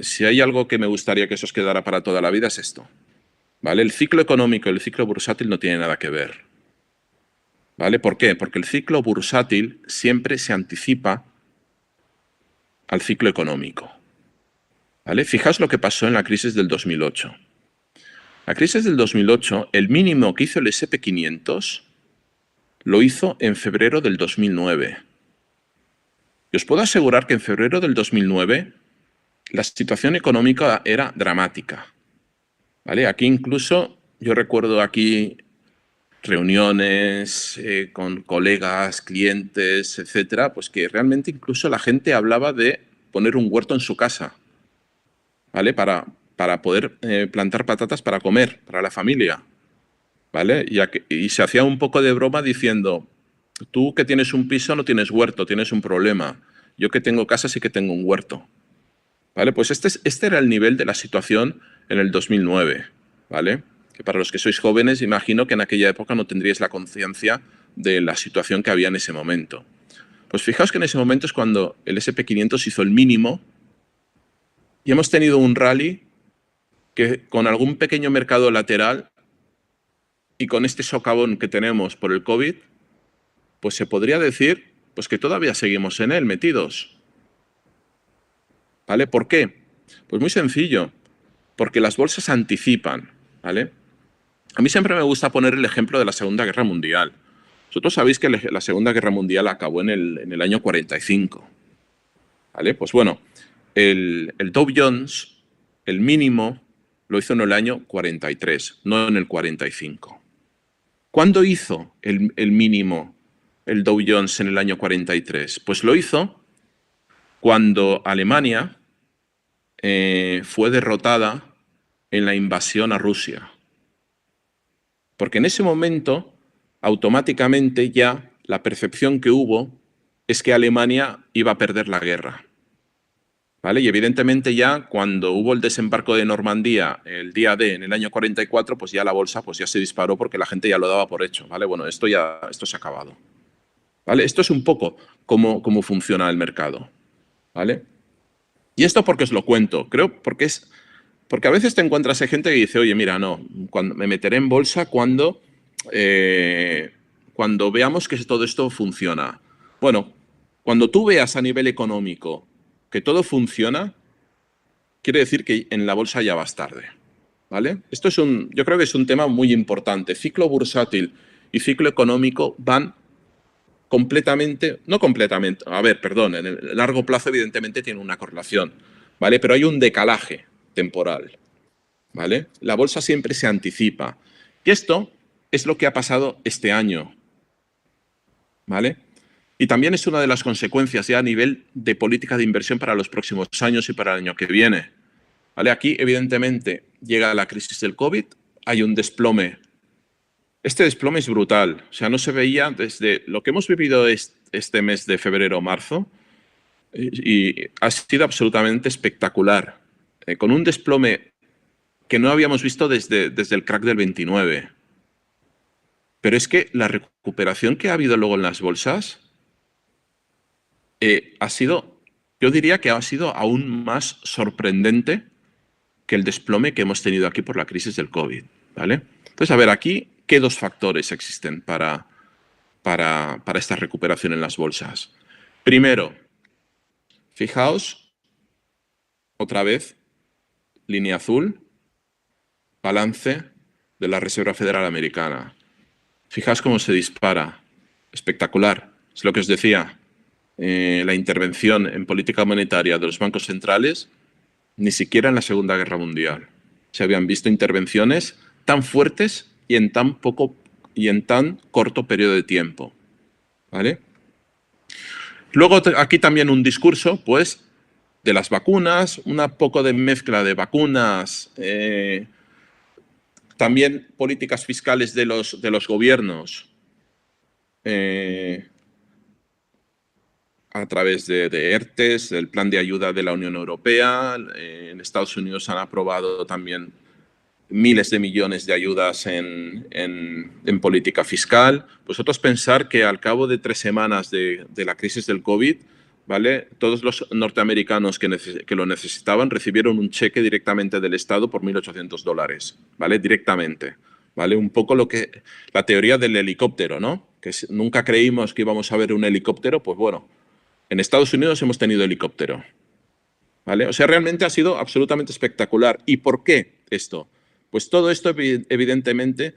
si hay algo que me gustaría que se os quedara para toda la vida es esto, ¿vale? El ciclo económico y el ciclo bursátil no tienen nada que ver, ¿vale? ¿Por qué? Porque el ciclo bursátil siempre se anticipa al ciclo económico, ¿vale? Fijaos lo que pasó en la crisis del 2008. La crisis del 2008, el mínimo que hizo el S&P 500 lo hizo en febrero del 2009. Y os puedo asegurar que en febrero del 2009 la situación económica era dramática, ¿vale? Aquí incluso, yo recuerdo aquí reuniones con colegas, clientes, etcétera, pues que realmente incluso la gente hablaba de poner un huerto en su casa, ¿vale? Para poder plantar patatas para comer, para la familia, ¿vale? Y se hacía un poco de broma diciendo, tú que tienes un piso no tienes huerto, tienes un problema. Yo que tengo casa sí que tengo un huerto, ¿vale? Pues este era el nivel de la situación en el 2009, ¿vale? Que para los que sois jóvenes, imagino que en aquella época no tendríais la conciencia de la situación que había en ese momento. Pues fijaos que en ese momento es cuando el S&P 500 hizo el mínimo y hemos tenido un rally que con algún pequeño mercado lateral y con este socavón que tenemos por el COVID, pues se podría decir pues que todavía seguimos en él metidos, ¿vale? ¿Por qué? Pues muy sencillo, porque las bolsas anticipan, ¿vale? A mí siempre me gusta poner el ejemplo de la Segunda Guerra Mundial. Vosotros sabéis que la Segunda Guerra Mundial acabó en el año 45, ¿vale? Pues bueno, el Dow Jones, el mínimo, lo hizo en el año 43, no en el 45. ¿Cuándo hizo el mínimo el Dow Jones en el año 43? Pues lo hizo cuando Alemania fue derrotada en la invasión a Rusia. Porque en ese momento, automáticamente ya la percepción que hubo es que Alemania iba a perder la guerra, ¿vale? Y evidentemente ya cuando hubo el desembarco de Normandía el día D en el año 44, pues ya la bolsa pues ya se disparó porque la gente ya lo daba por hecho, ¿vale? Bueno, esto se ha acabado, ¿vale? Esto es un poco cómo funciona el mercado, ¿vale? Y esto porque os lo cuento, creo, porque a veces te encuentras gente que dice, oye, mira, no, me meteré en bolsa cuando veamos que todo esto funciona. Bueno, cuando tú veas a nivel económico que todo funciona, quiere decir que en la bolsa ya vas tarde, ¿vale? Esto yo creo que es un tema muy importante. Ciclo bursátil y ciclo económico van completamente, no completamente, a ver, perdón, en el largo plazo evidentemente tiene una correlación, ¿vale? Pero hay un decalaje temporal, ¿vale? La bolsa siempre se anticipa. Y esto es lo que ha pasado este año, ¿vale? Y también es una de las consecuencias ya a nivel de política de inversión para los próximos años y para el año que viene, ¿vale? Aquí, evidentemente, llega la crisis del COVID, hay un desplome. Este desplome es brutal, o sea, no se veía desde lo que hemos vivido este mes de febrero-marzo y ha sido absolutamente espectacular, con un desplome que no habíamos visto desde el crack del 29. Pero es que la recuperación que ha habido luego en las bolsas ha sido, yo diría que ha sido aún más sorprendente que el desplome que hemos tenido aquí por la crisis del COVID, ¿vale? Entonces, a ver, aquí, ¿qué dos factores existen para esta recuperación en las bolsas? Primero, fijaos, otra vez, línea azul, balance de la Reserva Federal Americana. Fijaos cómo se dispara. Espectacular. Es lo que os decía. la intervención en política monetaria de los bancos centrales, ni siquiera en la Segunda Guerra Mundial se habían visto intervenciones tan fuertes y en tan corto periodo de tiempo, ¿vale? Luego aquí también un discurso, pues, de las vacunas, un poco de mezcla de vacunas, también políticas fiscales de los gobiernos a través de ERTES, del plan de ayuda de la Unión Europea. En Estados Unidos han aprobado también miles de millones de ayudas en política fiscal. Vosotros pensar que al cabo de 3 semanas de la crisis del COVID, ¿vale? Todos los norteamericanos que lo necesitaban recibieron un cheque directamente del Estado por $1.800, ¿vale? Directamente, ¿vale? Un poco la teoría del helicóptero, ¿no? Que nunca creímos que íbamos a ver un helicóptero, pues bueno, en Estados Unidos hemos tenido helicóptero, ¿vale? O sea, realmente ha sido absolutamente espectacular. ¿Y por qué esto? Pues todo esto, evidentemente,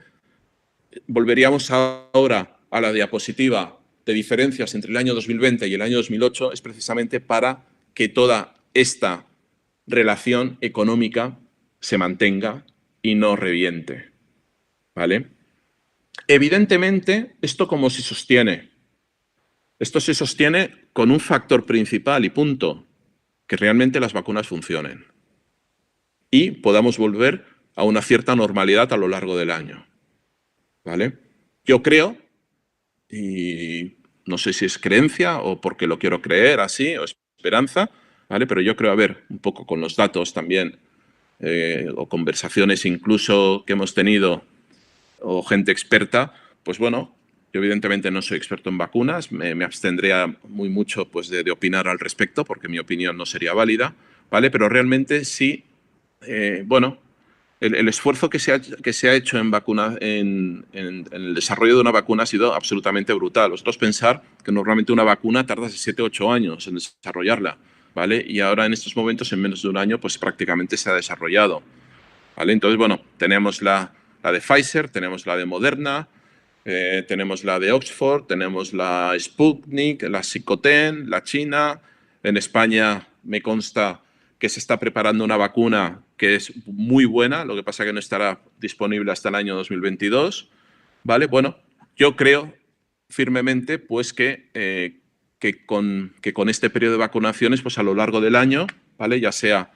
volveríamos ahora a la diapositiva de diferencias entre el año 2020 y el año 2008, es precisamente para que toda esta relación económica se mantenga y no reviente, ¿vale? Evidentemente, ¿esto cómo se sostiene? Esto se sostiene con un factor principal y punto, que realmente las vacunas funcionen y podamos volver a una cierta normalidad a lo largo del año, ¿vale? Yo creo, y no sé si es creencia o porque lo quiero creer así, o esperanza, ¿vale? Pero yo creo, a ver, un poco con los datos también, o conversaciones incluso que hemos tenido, o gente experta, pues bueno, yo evidentemente no soy experto en vacunas, me abstendría muy mucho pues, de opinar al respecto, porque mi opinión no sería válida, ¿vale? Pero realmente sí, bueno, el esfuerzo que se ha hecho en el desarrollo de una vacuna ha sido absolutamente brutal. Vosotros pensar que normalmente una vacuna tarda 7 u 8 años en desarrollarla, ¿vale? Y ahora en estos momentos, en menos de un año, pues prácticamente se ha desarrollado, ¿vale? Entonces, bueno, tenemos la de Pfizer, tenemos la de Moderna, tenemos la de Oxford, tenemos la Sputnik, la Sinopharm, la China. En España me consta que se está preparando una vacuna que es muy buena, lo que pasa que no estará disponible hasta el año 2022, ¿vale? Bueno, yo creo firmemente pues que con este periodo de vacunaciones, pues a lo largo del año, ¿vale? Ya sea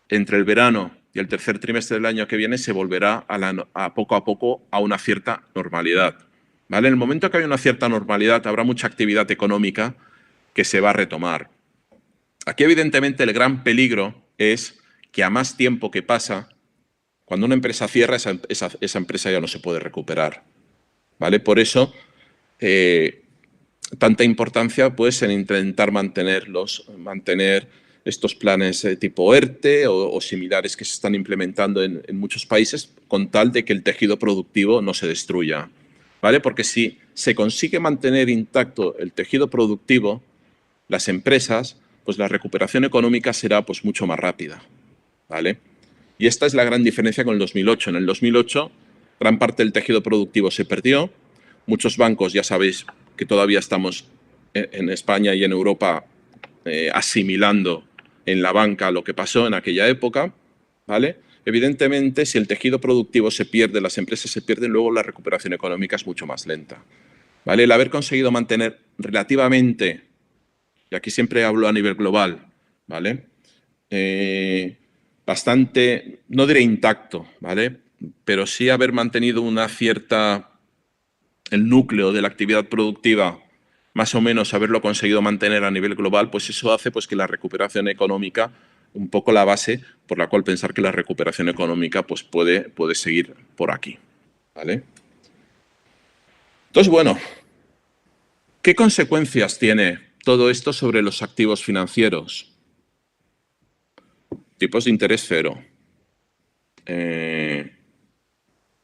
entre el verano y el tercer trimestre del año que viene, se volverá a poco a una cierta normalidad, ¿vale? En el momento que hay una cierta normalidad, habrá mucha actividad económica que se va a retomar. Aquí, evidentemente, el gran peligro es que a más tiempo que pasa, cuando una empresa cierra, esa empresa ya no se puede recuperar, ¿vale? Por eso, tanta importancia pues, en intentar mantener estos planes tipo ERTE o similares que se están implementando en muchos países con tal de que el tejido productivo no se destruya, ¿vale? Porque si se consigue mantener intacto el tejido productivo, las empresas, pues la recuperación económica será pues mucho más rápida, ¿vale? Y esta es la gran diferencia con el 2008. En el 2008, gran parte del tejido productivo se perdió. Muchos bancos, ya sabéis que todavía estamos en España y en Europa asimilando en la banca lo que pasó en aquella época, ¿vale? Evidentemente, si el tejido productivo se pierde, las empresas se pierden, luego la recuperación económica es mucho más lenta, ¿vale? El haber conseguido mantener relativamente, y aquí siempre hablo a nivel global, ¿vale? Bastante, no diré intacto, ¿vale? Pero sí haber mantenido el núcleo de la actividad productiva, más o menos haberlo conseguido mantener a nivel global, pues eso hace pues, que la recuperación económica, un poco la base por la cual pensar que la recuperación económica pues, puede seguir por aquí, ¿vale? Entonces, bueno, ¿qué consecuencias tiene todo esto sobre los activos financieros? Tipos de interés cero.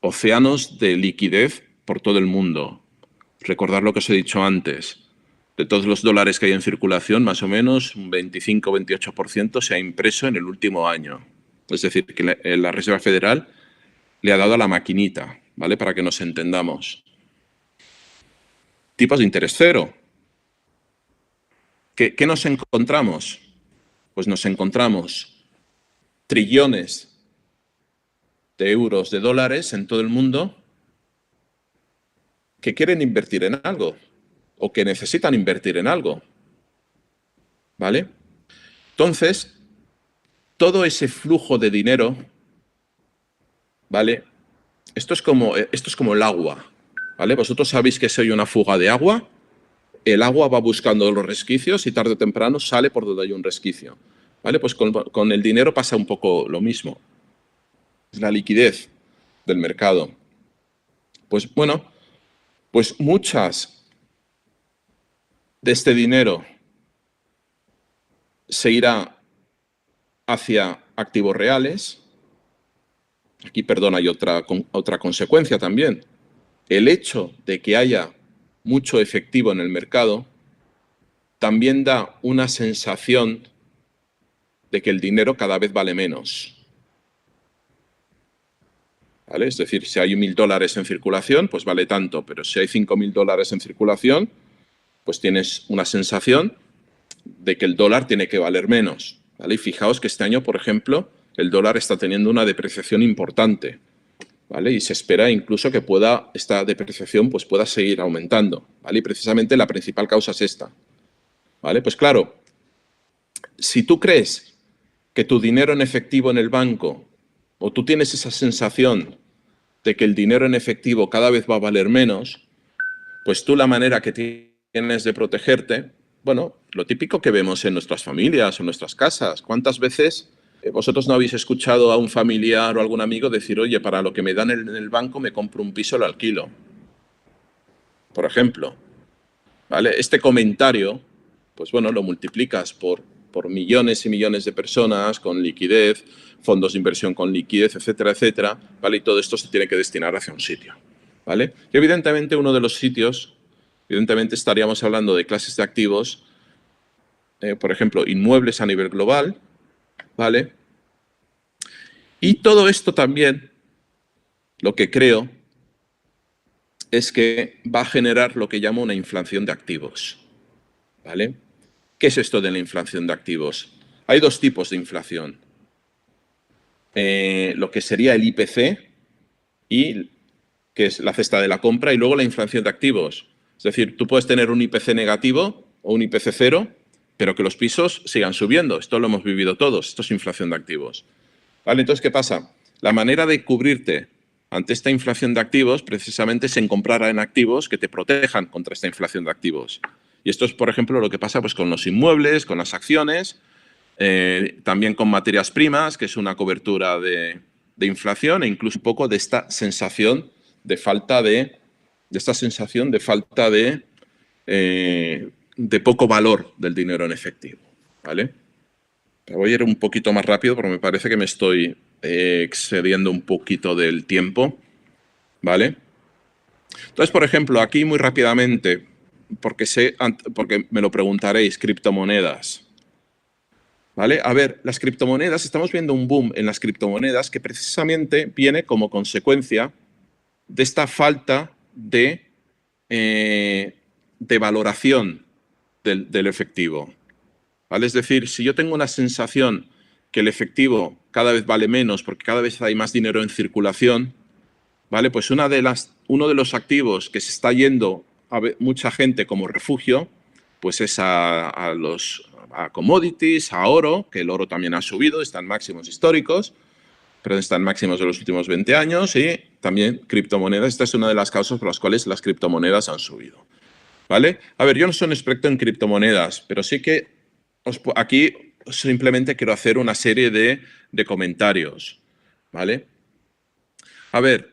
Océanos de liquidez por todo el mundo. Recordar lo que os he dicho antes. De todos los dólares que hay en circulación, más o menos un 25-28% se ha impreso en el último año. Es decir, que la Reserva Federal le ha dado a la maquinita, ¿vale? Para que nos entendamos. Tipos de interés cero. ¿Qué nos encontramos? Pues nos encontramos trillones de euros, de dólares en todo el mundo que quieren invertir en algo o que necesitan invertir en algo, ¿vale? Entonces, todo ese flujo de dinero, ¿vale? Esto es como el agua, ¿vale? Vosotros sabéis que si hay una fuga de agua, el agua va buscando los resquicios y tarde o temprano sale por donde hay un resquicio, ¿vale? Pues con el dinero pasa un poco lo mismo. Es la liquidez del mercado. Pues bueno, pues muchas de este dinero se irá hacia activos reales. Aquí, perdón, hay otra consecuencia también. El hecho de que haya mucho efectivo en el mercado también da una sensación de que el dinero cada vez vale menos, ¿vale? Es decir, si hay $1.000 en circulación, pues vale tanto, pero si hay $5.000 en circulación, pues tienes una sensación de que el dólar tiene que valer menos, ¿vale? Y fijaos que este año, por ejemplo, el dólar está teniendo una depreciación importante, ¿vale? Y se espera incluso que esta depreciación pues pueda seguir aumentando, ¿vale? Y precisamente la principal causa es esta, ¿vale? Pues claro, si tú crees que tu dinero en efectivo en el banco, o tú tienes esa sensación de que el dinero en efectivo cada vez va a valer menos, pues tú la manera que tienes de protegerte, bueno, lo típico que vemos en nuestras familias o en nuestras casas. ¿Cuántas veces vosotros no habéis escuchado a un familiar o algún amigo decir, oye, para lo que me dan en el banco me compro un piso y lo alquilo? Por ejemplo, ¿vale? Este comentario, pues bueno, lo multiplicas por millones y millones de personas con liquidez, fondos de inversión con liquidez, etcétera, etcétera, ¿vale? Y todo esto se tiene que destinar hacia un sitio, ¿vale? Y evidentemente uno de los sitios, evidentemente estaríamos hablando de clases de activos, por ejemplo, inmuebles a nivel global, ¿vale? Y todo esto también, lo que creo, es que va a generar lo que llamo una inflación de activos, ¿vale? ¿Qué es esto de la inflación de activos? Hay dos tipos de inflación. Lo que sería el IPC, que es la cesta de la compra, y luego la inflación de activos. Es decir, tú puedes tener un IPC negativo o un IPC cero, pero que los pisos sigan subiendo. Esto lo hemos vivido todos, esto es inflación de activos. ¿Vale? Entonces, ¿qué pasa? La manera de cubrirte ante esta inflación de activos precisamente es en comprar en activos que te protejan contra esta inflación de activos. Y esto es, por ejemplo, lo que pasa pues, con los inmuebles, con las acciones, también con materias primas, que es una cobertura de inflación, e incluso un poco de esta sensación de falta de poco valor del dinero en efectivo, ¿vale? Voy a ir un poquito más rápido porque me parece que me estoy excediendo un poquito del tiempo, ¿vale? Entonces, por ejemplo, aquí muy rápidamente, porque me lo preguntaréis, criptomonedas, ¿vale? A ver, las criptomonedas, estamos viendo un boom en las criptomonedas que precisamente viene como consecuencia de esta falta de valoración del efectivo, ¿vale? Es decir, si yo tengo una sensación que el efectivo cada vez vale menos porque cada vez hay más dinero en circulación, ¿vale? Pues uno de los activos que se está yendo a mucha gente como refugio, pues es a commodities, a oro, que el oro también ha subido, están máximos históricos, pero están máximos de los últimos 20 años, y también criptomonedas. Esta es una de las causas por las cuales las criptomonedas han subido, ¿vale? A ver, yo no soy un experto en criptomonedas, pero sí que aquí simplemente quiero hacer una serie de comentarios, ¿vale? A ver,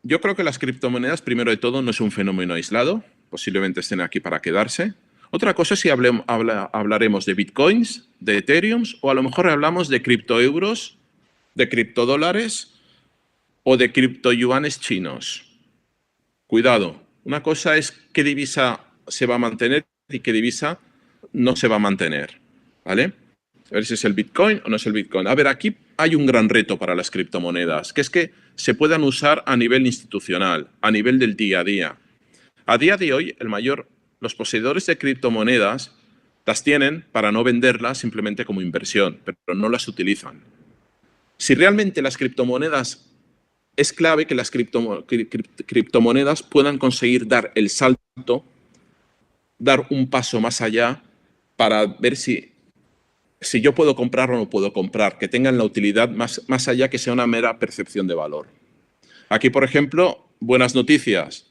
yo creo que las criptomonedas, primero de todo, no es un fenómeno aislado, posiblemente estén aquí para quedarse. Otra cosa es si hablaremos de bitcoins, de ethereums, o a lo mejor hablamos de criptoeuros, de criptodólares o de criptoyuanes chinos. Cuidado, una cosa es qué divisa se va a mantener y qué divisa no se va a mantener, ¿vale? A ver si es el Bitcoin o no es el Bitcoin. A ver, aquí hay un gran reto para las criptomonedas, que es que se puedan usar a nivel institucional, a nivel del día a día. A día de hoy, el mayor los poseedores de criptomonedas las tienen para no venderlas simplemente como inversión, pero no las utilizan. Si realmente las criptomonedas, es clave que las criptomonedas puedan conseguir dar el salto, dar un paso más allá para ver si yo puedo comprar o no puedo comprar, que tengan la utilidad más allá que sea una mera percepción de valor. Aquí, por ejemplo, buenas noticias.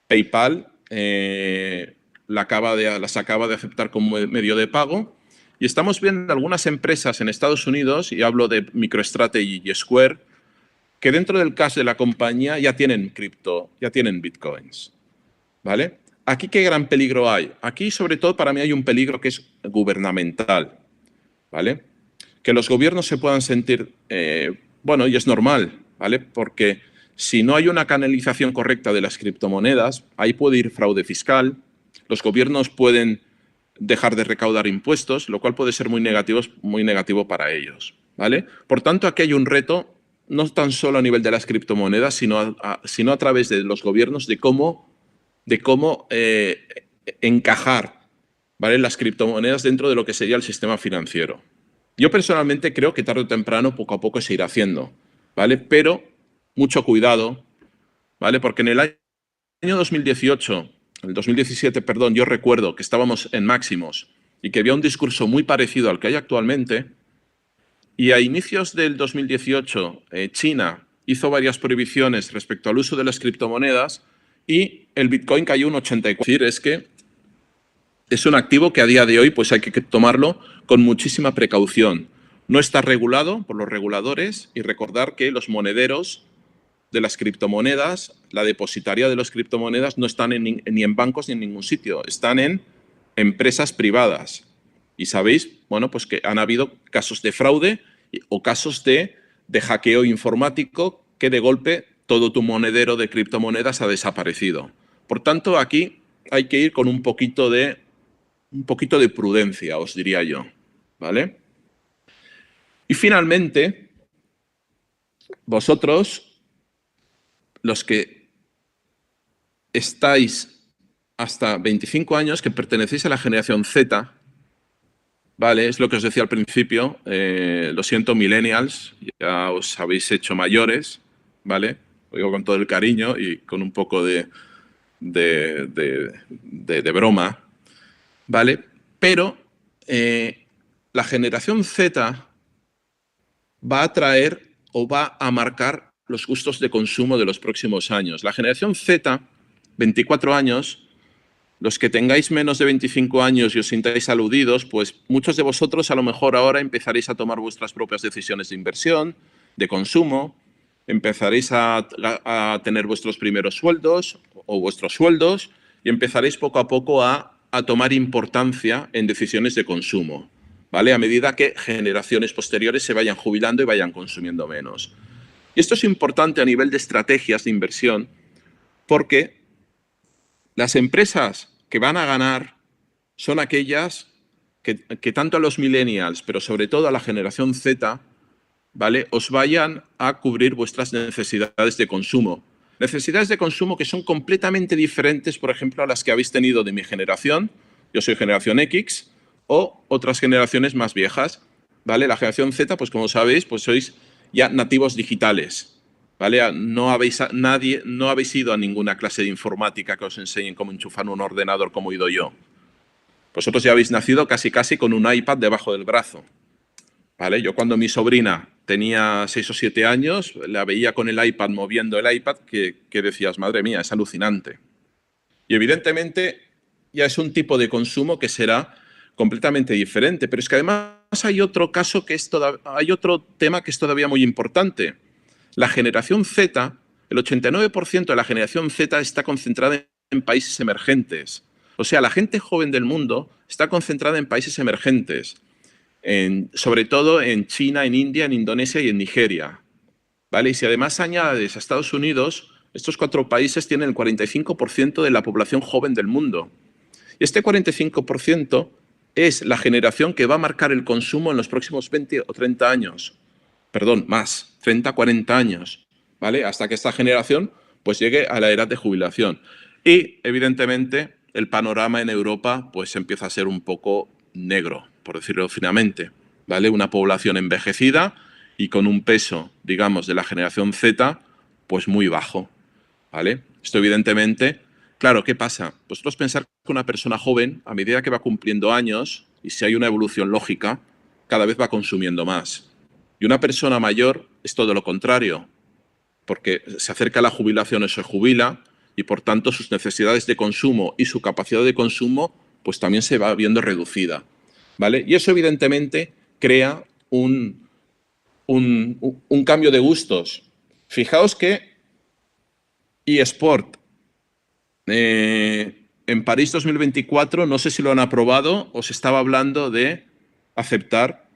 PayPal las acaba de aceptar como medio de pago y estamos viendo algunas empresas en Estados Unidos, y hablo de MicroStrategy y Square, que dentro del cash de la compañía ya tienen ya tienen bitcoins, ¿vale? Aquí, ¿qué gran peligro hay? Aquí, sobre todo, para mí hay un peligro que es gubernamental, ¿vale? Que los gobiernos se puedan sentir, bueno, y es normal, ¿vale? Porque si no hay una canalización correcta de las criptomonedas, ahí puede ir fraude fiscal, los gobiernos pueden dejar de recaudar impuestos, lo cual puede ser muy negativo para ellos, ¿vale? Por tanto, aquí hay un reto, no tan solo a nivel de las criptomonedas, sino a través de los gobiernos de cómo encajar, ¿vale?, las criptomonedas dentro de lo que sería el sistema financiero. Yo personalmente creo que tarde o temprano, poco a poco, se irá haciendo, ¿vale? Pero mucho cuidado, ¿vale? Porque en el año 2018, el 2017, perdón, yo recuerdo que estábamos en máximos y que había un discurso muy parecido al que hay actualmente, y a inicios del 2018 China hizo varias prohibiciones respecto al uso de las criptomonedas y el Bitcoin cayó un 84%. Es decir, es que es un activo que a día de hoy pues hay que tomarlo con muchísima precaución. No está regulado por los reguladores, y recordar que los monederos de las criptomonedas, la depositaria de las criptomonedas, no están ni en bancos ni en ningún sitio, están en empresas privadas. Y sabéis, bueno, pues que han habido casos de fraude o casos de hackeo informático que de golpe todo tu monedero de criptomonedas ha desaparecido. Por tanto, aquí hay que ir con un poquito de prudencia, os diría yo, ¿vale? Y finalmente, vosotros, los que estáis hasta 25 años, que pertenecéis a la generación Z, ¿vale? Es lo que os decía al principio, lo siento, millennials, ya os habéis hecho mayores, ¿vale? Lo digo con todo el cariño y con un poco de broma, ¿vale? Pero la generación Z va a traer o va a marcar los gustos de consumo de los próximos años. La generación Z, 24 años, los que tengáis menos de 25 años y os sintáis aludidos, pues muchos de vosotros a lo mejor ahora empezaréis a tomar vuestras propias decisiones de inversión, de consumo, empezaréis a tener vuestros primeros sueldos o vuestros sueldos y empezaréis poco a poco a tomar importancia en decisiones de consumo, ¿vale? A medida que generaciones posteriores se vayan jubilando y vayan consumiendo menos. Y esto es importante a nivel de estrategias de inversión, porque las empresas que van a ganar son aquellas que tanto a los millennials, pero sobre todo a la generación Z, ¿vale?, os vayan a cubrir vuestras necesidades de consumo. Necesidades de consumo que son completamente diferentes, por ejemplo, a las que habéis tenido de mi generación. Yo soy generación X, o otras generaciones más viejas, ¿vale? La generación Z, pues como sabéis, pues sois ya nativos digitales, ¿vale? No habéis ido a ninguna clase de informática que os enseñen cómo enchufar un ordenador como he ido yo. Vosotros ya habéis nacido casi con un iPad debajo del brazo, ¿vale? Yo cuando mi sobrina tenía 6 o 7 años, la veía con el iPad, moviendo el iPad, que decías, madre mía, es alucinante. Y evidentemente ya es un tipo de consumo que será completamente diferente. Pero es que además hay otro caso hay otro tema que es todavía muy importante. La generación Z, el 89% de la generación Z está concentrada en países emergentes. O sea, la gente joven del mundo está concentrada en países emergentes, sobre todo en China, en India, en Indonesia y en Nigeria, ¿vale? Y si además añades a Estados Unidos, estos 4 países tienen el 45% de la población joven del mundo. Y este 45% es la generación que va a marcar el consumo en los próximos 20 o 30 años. Perdón, más, 30, 40 años, ¿vale? Hasta que esta generación pues llegue a la edad de jubilación. Y, evidentemente, el panorama en Europa pues empieza a ser un poco negro, por decirlo finamente, ¿vale? Una población envejecida y con un peso, digamos, de la generación Z, pues muy bajo, ¿vale? Esto evidentemente, claro, ¿qué pasa? Vosotros pensar que una persona joven, a medida que va cumpliendo años, y si hay una evolución lógica, cada vez va consumiendo más. Y una persona mayor es todo lo contrario, porque se acerca a la jubilación o se jubila y por tanto sus necesidades de consumo y su capacidad de consumo pues también se va viendo reducida, ¿vale? Y eso evidentemente crea un cambio de gustos. Fijaos que eSport en París 2024, no sé si lo han aprobado o se estaba hablando de aceptar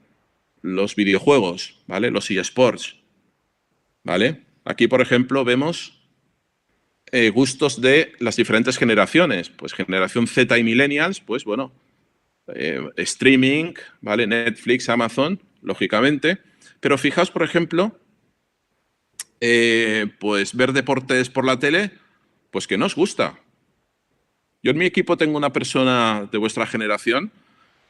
los videojuegos, ¿vale? Los eSports, ¿vale? Aquí, por ejemplo, vemos gustos de las diferentes generaciones. Pues generación Z y millennials, pues bueno, streaming, ¿vale? Netflix, Amazon, lógicamente. Pero fijaos, por ejemplo, pues ver deportes por la tele, pues que no os gusta. Yo en mi equipo tengo una persona de vuestra generación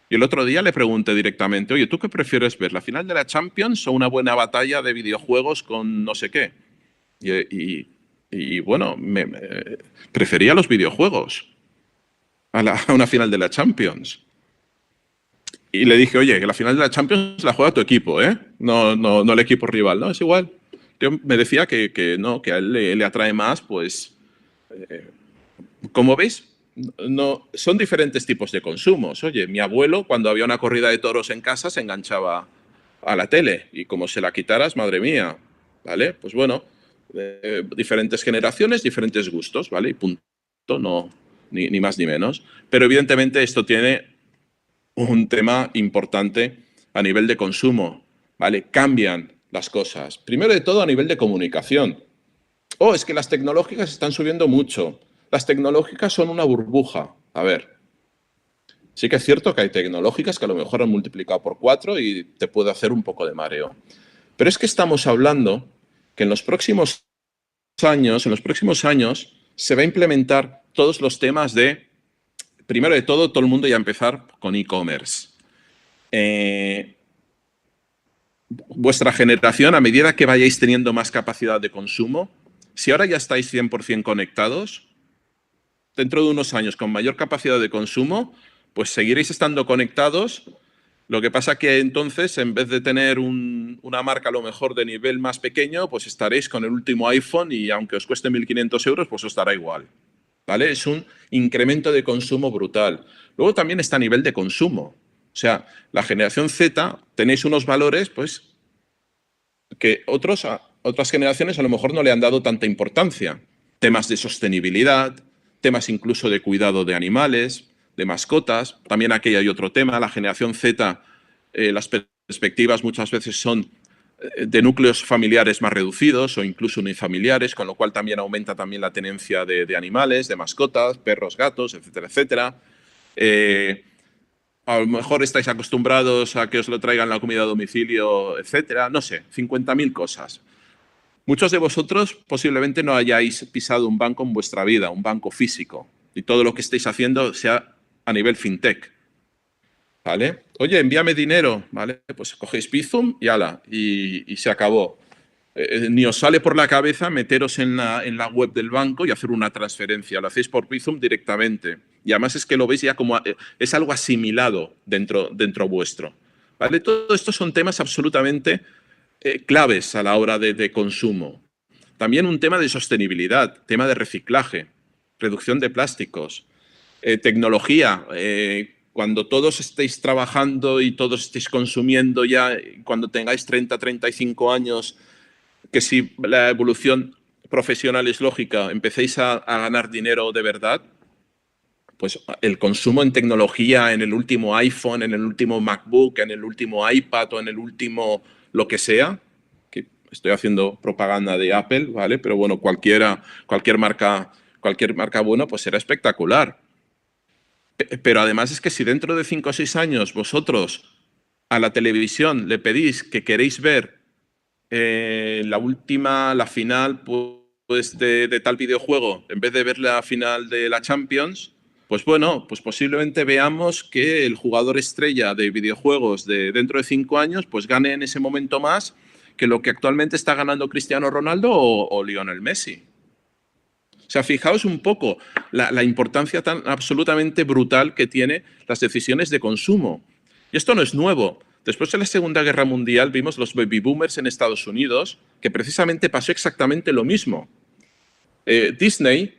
y el otro día le pregunté directamente, oye, ¿tú qué prefieres ver, la final de la Champions o una buena batalla de videojuegos con no sé qué? Y bueno, prefería los videojuegos a una final de la Champions. Y le dije, oye, que la final de la Champions la juega tu equipo, ¿eh? No el equipo rival, ¿no? Es igual. Yo me decía que no, que a él le atrae más, pues, como veis, no, son diferentes tipos de consumos. Oye, mi abuelo, cuando había una corrida de toros en casa, se enganchaba a la tele y como se la quitaras, madre mía, ¿vale? Pues bueno, diferentes generaciones, diferentes gustos, ¿vale? Y punto, no, ni más ni menos. Pero evidentemente esto tiene un tema importante a nivel de consumo, ¿vale? Cambian las cosas. Primero de todo a nivel de comunicación. Oh, es que las tecnológicas están subiendo mucho. Las tecnológicas son una burbuja. A ver, sí que es cierto que hay tecnológicas que a lo mejor han multiplicado por 4 y te puede hacer un poco de mareo. Pero es que estamos hablando que en los próximos años se va a implementar todos los temas de, primero de todo el mundo ya empezar con e-commerce. Vuestra generación, a medida que vayáis teniendo más capacidad de consumo, si ahora ya estáis 100% conectados, dentro de unos años con mayor capacidad de consumo, pues seguiréis estando conectados. Lo que pasa que entonces, en vez de tener una marca a lo mejor de nivel más pequeño, pues estaréis con el último iPhone y aunque os cueste 1.500 euros, pues os dará igual, ¿vale? Es un incremento de consumo brutal. Luego también está a nivel de consumo. O sea, la generación Z, tenéis unos valores, pues, que otras generaciones a lo mejor no le han dado tanta importancia. Temas de sostenibilidad, temas incluso de cuidado de animales, de mascotas. También aquí hay otro tema, la generación Z, las perspectivas muchas veces son de núcleos familiares más reducidos o incluso unifamiliares, con lo cual también aumenta también la tenencia de animales, de mascotas, perros, gatos, etcétera, etcétera. A lo mejor estáis acostumbrados a que os lo traigan la comida a domicilio, etcétera. No sé, 50.000 cosas. Muchos de vosotros posiblemente no hayáis pisado un banco en vuestra vida, un banco físico, y todo lo que estéis haciendo sea a nivel fintech, ¿vale? Oye, envíame dinero, ¿vale? Pues cogéis Bizum y ala, y se acabó. Ni os sale por la cabeza meteros en la web del banco y hacer una transferencia. Lo hacéis por Bizum directamente. Y además es que lo veis ya como es algo asimilado dentro vuestro, ¿vale? Todo esto son temas absolutamente claves a la hora de consumo. También un tema de sostenibilidad, tema de reciclaje, reducción de plásticos, tecnología. Cuando todos estéis trabajando y todos estéis consumiendo ya, cuando tengáis 30, 35 años, que si la evolución profesional es lógica, empecéis a ganar dinero de verdad, pues el consumo en tecnología, en el último iPhone, en el último MacBook, en el último iPad o en el último lo que sea, que estoy haciendo propaganda de Apple, ¿vale? Pero bueno, cualquier marca buena, pues será espectacular. Pero además es que si dentro de 5 o 6 años vosotros a la televisión le pedís que queréis ver la final pues, de tal videojuego, en vez de ver la final de la Champions, pues bueno, pues posiblemente veamos que el jugador estrella de videojuegos de dentro de 5 años pues gane en ese momento más que lo que actualmente está ganando Cristiano Ronaldo o Lionel Messi. O sea, fijaos un poco la importancia tan absolutamente brutal que tiene las decisiones de consumo. Y esto no es nuevo. Después de la Segunda Guerra Mundial vimos los baby boomers en Estados Unidos, que precisamente pasó exactamente lo mismo. Disney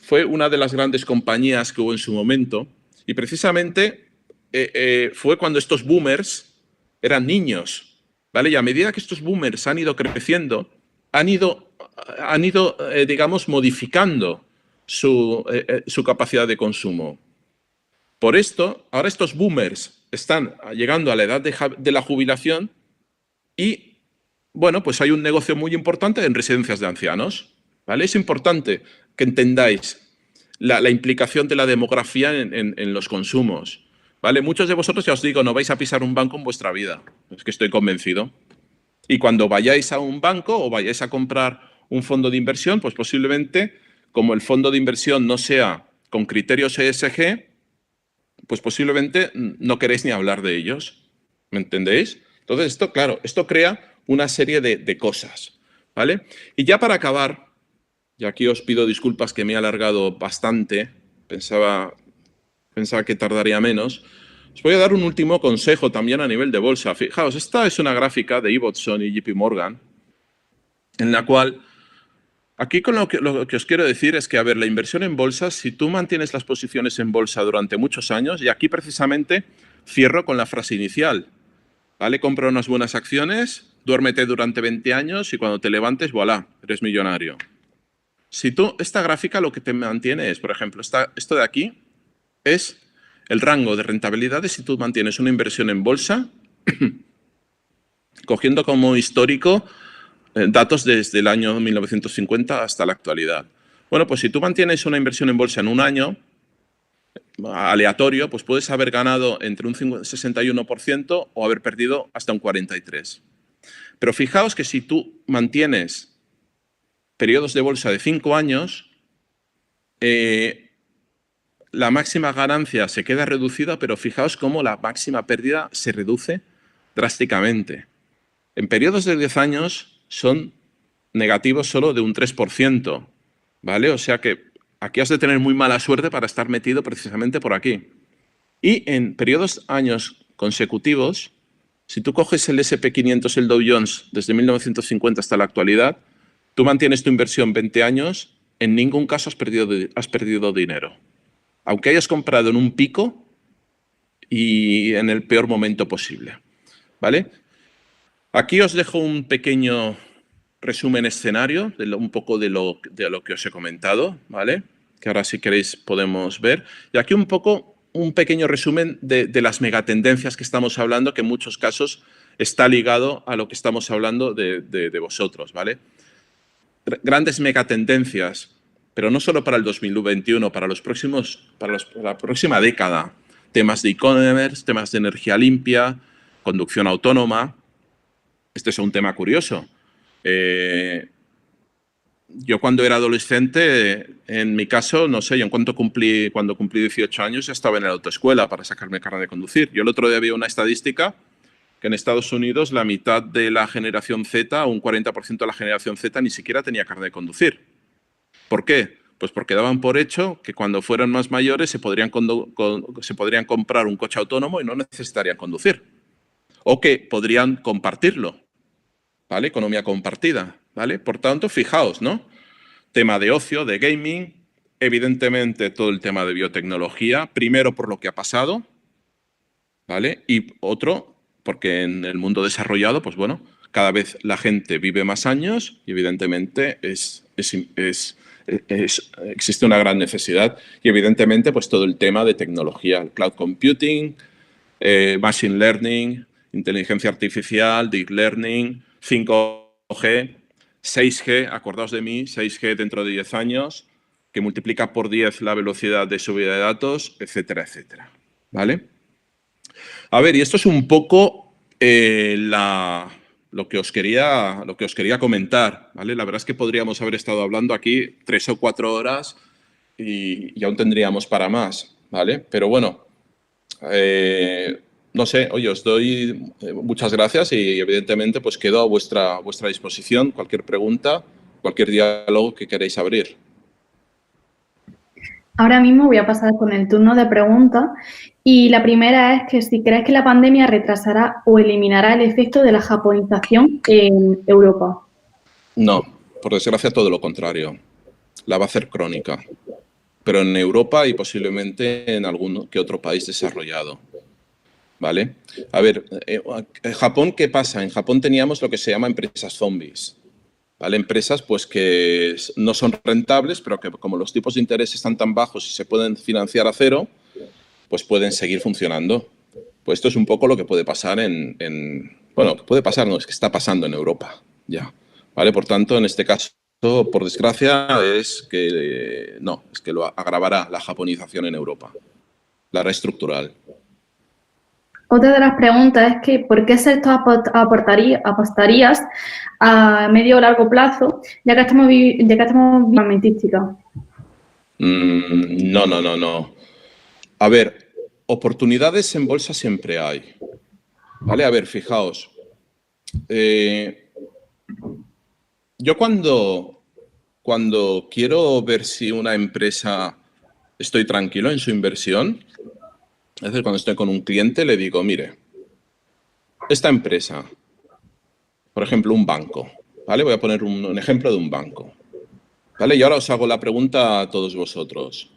fue una de las grandes compañías que hubo en su momento y precisamente fue cuando estos boomers eran niños, ¿vale? Y a medida que estos boomers han ido creciendo, han ido digamos, modificando su capacidad de consumo. Por esto, ahora estos boomers están llegando a la edad de la jubilación y, bueno, pues hay un negocio muy importante en residencias de ancianos, ¿vale? Es importante que entendáis la implicación de la demografía en los consumos, ¿vale? Muchos de vosotros, ya os digo, no vais a pisar un banco en vuestra vida, es que estoy convencido. Y cuando vayáis a un banco o vayáis a comprar un fondo de inversión, pues posiblemente, como el fondo de inversión no sea con criterios ESG, pues posiblemente no queréis ni hablar de ellos. ¿Me entendéis? Entonces, esto, claro, esto crea una serie de cosas, ¿vale? Y ya para acabar, y aquí os pido disculpas que me he alargado bastante, pensaba que tardaría menos, os voy a dar un último consejo también a nivel de bolsa. Fijaos, esta es una gráfica de Ibbotson y JP Morgan, en la cual, aquí con lo que os quiero decir es que, a ver, la inversión en bolsa, si tú mantienes las posiciones en bolsa durante muchos años, y aquí precisamente cierro con la frase inicial, ¿vale? Compra unas buenas acciones, duérmete durante 20 años y cuando te levantes, voilà, eres millonario. Si tú, esta gráfica lo que te mantiene es, por ejemplo, esto de aquí es el rango de rentabilidades si tú mantienes una inversión en bolsa, cogiendo como histórico datos desde el año 1950 hasta la actualidad. Bueno, pues si tú mantienes una inversión en bolsa en un año, aleatorio, pues puedes haber ganado entre un 61% o haber perdido hasta un 43%. Pero fijaos que si tú mantienes periodos de bolsa de 5 años, la máxima ganancia se queda reducida, pero fijaos cómo la máxima pérdida se reduce drásticamente. En periodos de 10 años son negativos solo de un 3%, ¿vale? O sea que aquí has de tener muy mala suerte para estar metido precisamente por aquí. Y en periodos años consecutivos, si tú coges el S&P 500, el Dow Jones, desde 1950 hasta la actualidad, tú mantienes tu inversión 20 años, en ningún caso has perdido dinero. Aunque hayas comprado en un pico y en el peor momento posible, ¿vale? Aquí os dejo un pequeño resumen escenario de un poco de lo que os he comentado, ¿vale? Que ahora si queréis podemos ver. Y aquí un pequeño resumen de las megatendencias que estamos hablando, que en muchos casos está ligado a lo que estamos hablando de vosotros, ¿vale? Grandes megatendencias, pero no solo para el 2021, para la próxima década. Temas de e-commerce, temas de energía limpia, conducción autónoma. Este es un tema curioso. Yo cuando era adolescente, en mi caso, no sé, yo cuando cumplí 18 años ya estaba en la autoescuela para sacarme carnet de conducir. Yo el otro día vi una estadística que en Estados Unidos la mitad de la generación Z, un 40% de la generación Z, ni siquiera tenía carnet de conducir. ¿Por qué? Pues porque daban por hecho que cuando fueran más mayores se podrían comprar un coche autónomo y no necesitarían conducir. O que podrían compartirlo, ¿vale? Economía compartida, ¿vale? Por tanto, fijaos, ¿no? Tema de ocio, de gaming, evidentemente todo el tema de biotecnología, primero por lo que ha pasado, ¿vale? Y otro, porque en el mundo desarrollado, pues bueno, cada vez la gente vive más años y evidentemente existe una gran necesidad. Y evidentemente, pues todo el tema de tecnología, el cloud computing, machine learning, inteligencia artificial, deep learning, 5G, 6G, acordaos de mí, 6G dentro de 10 años, que multiplica por 10 la velocidad de subida de datos, etcétera, etcétera. ¿Vale? A ver, y esto es un poco lo que os quería comentar, ¿vale? La verdad es que podríamos haber estado hablando aquí 3 o 4 horas y aún tendríamos para más. ¿vale? Pero bueno, no sé, oye, os doy muchas gracias y evidentemente pues quedo a vuestra disposición, cualquier pregunta, cualquier diálogo que queráis abrir. Ahora mismo voy a pasar con el turno de preguntas y la primera es que si crees que la pandemia retrasará o eliminará el efecto de la japonización en Europa. No, por desgracia todo lo contrario. La va a hacer crónica, pero en Europa y posiblemente en algún que otro país desarrollado. ¿Vale? A ver, en Japón, ¿qué pasa? En Japón teníamos lo que se llama empresas zombies. ¿Vale? Empresas pues, que no son rentables, pero que como los tipos de interés están tan bajos y se pueden financiar a cero, pues pueden seguir funcionando. Pues esto es un poco lo que puede pasar bueno, que puede pasar, no, es que está pasando en Europa ya. ¿Vale? Por tanto, en este caso, por desgracia, es que no, es que lo agravará la japonización en Europa, la hará estructural. Otra de las preguntas es que ¿por qué sector apostarías a medio o largo plazo, ya que estamos viviendo armamentística? No, no, no, no. A ver, oportunidades en bolsa siempre hay. ¿Vale? A ver, fijaos. Yo cuando quiero ver si una empresa estoy tranquilo en su inversión, es decir, cuando estoy con un cliente le digo, mire, esta empresa, por ejemplo, un banco, ¿vale? Voy a poner un ejemplo de un banco, ¿vale? Y ahora os hago la pregunta a todos vosotros.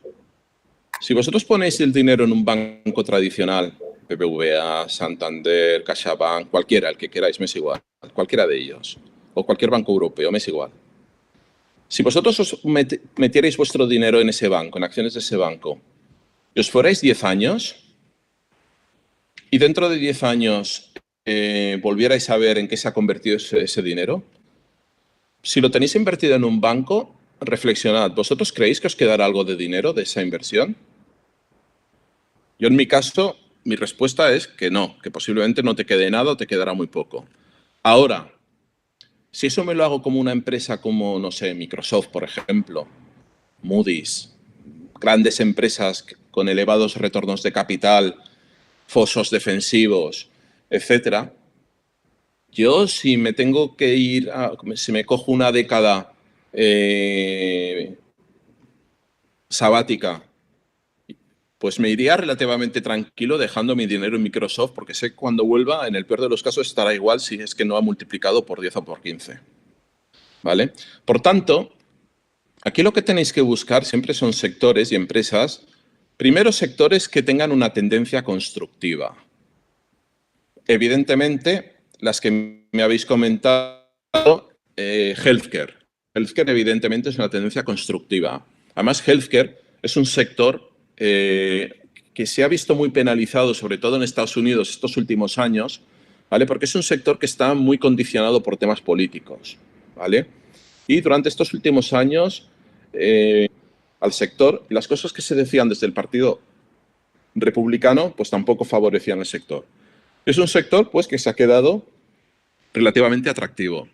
Si vosotros ponéis el dinero en un banco tradicional, BBVA, Santander, CaixaBank, cualquiera, el que queráis, me es igual, cualquiera de ellos, o cualquier banco europeo, me es igual. Si vosotros os metierais vuestro dinero en ese banco, en acciones de ese banco, y os fuerais 10 años, y dentro de 10 años volvierais a ver en qué se ha convertido ese dinero, si lo tenéis invertido en un banco, reflexionad, ¿vosotros creéis que os quedará algo de dinero de esa inversión? Yo en mi caso, mi respuesta es que no, que posiblemente no te quede nada o te quedará muy poco. Ahora, si eso me lo hago como una empresa como, no sé, Microsoft, por ejemplo, Moody's, grandes empresas con elevados retornos de capital, fosos defensivos, etcétera, yo si me tengo que ir, si me cojo una década sabática, pues me iría relativamente tranquilo dejando mi dinero en Microsoft porque sé que cuando vuelva, en el peor de los casos, estará igual si es que no ha multiplicado por 10 o por 15. ¿Vale? Por tanto, aquí lo que tenéis que buscar siempre son sectores y empresas, primero sectores que tengan una tendencia constructiva. Evidentemente, las que me habéis comentado, healthcare. Healthcare evidentemente es una tendencia constructiva. Además, healthcare es un sector que se ha visto muy penalizado, sobre todo en Estados Unidos estos últimos años, ¿vale? Porque es un sector que está muy condicionado por temas políticos, ¿vale? Y durante estos últimos años, al sector, las cosas que se decían desde el Partido Republicano, pues tampoco favorecían al sector. Es un sector, pues, que se ha quedado relativamente atractivo.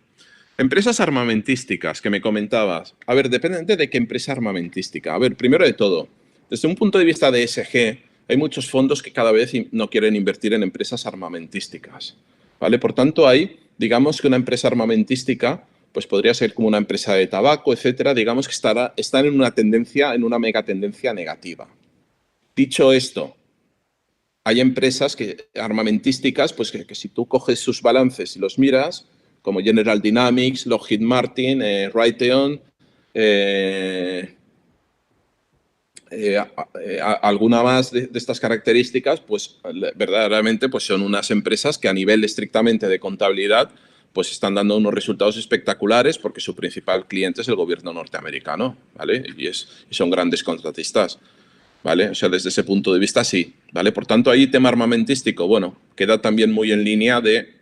Empresas armamentísticas que me comentabas. A ver, depende de qué empresa armamentística. A ver, primero de todo, desde un punto de vista de ESG, hay muchos fondos que cada vez no quieren invertir en empresas armamentísticas, ¿vale? Por tanto, hay, digamos que una empresa armamentística, pues podría ser como una empresa de tabaco, etcétera, digamos que están en una tendencia, en una megatendencia negativa. Dicho esto, hay empresas armamentísticas, pues que si tú coges sus balances y los miras, como General Dynamics, Lockheed Martin, Raytheon, alguna más de estas características, pues verdaderamente pues son unas empresas que a nivel estrictamente de contabilidad pues están dando unos resultados espectaculares porque su principal cliente es el gobierno norteamericano, ¿vale? Y son grandes contratistas. ¿Vale? O sea, desde ese punto de vista sí, ¿vale? Por tanto, ahí tema armamentístico, bueno, queda también muy en línea de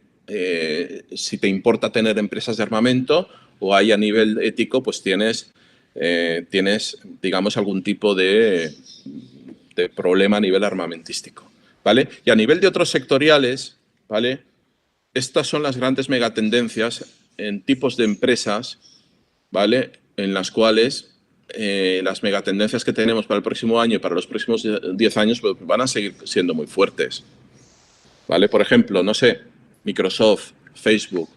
si te importa tener empresas de armamento o ahí a nivel ético, pues tienes, digamos, algún tipo de problema a nivel armamentístico, ¿vale? Y a nivel de otros sectoriales, ¿vale? Estas son las grandes megatendencias en tipos de empresas, ¿vale? En las cuales las megatendencias que tenemos para el próximo año y para los próximos 10 años pues, van a seguir siendo muy fuertes. ¿Vale? Por ejemplo, no sé, Microsoft, Facebook,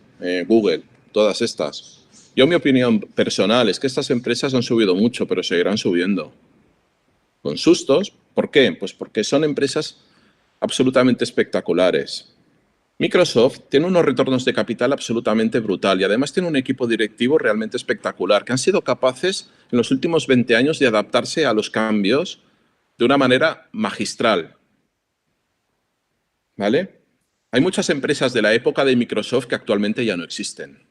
Google, todas estas. Yo, mi opinión personal es que estas empresas han subido mucho, pero seguirán subiendo. Con sustos. ¿Por qué? Pues porque son empresas absolutamente espectaculares. Microsoft tiene unos retornos de capital absolutamente brutal y además tiene un equipo directivo realmente espectacular que han sido capaces en los últimos 20 años de adaptarse a los cambios de una manera magistral. ¿Vale? Hay muchas empresas de la época de Microsoft que actualmente ya no existen.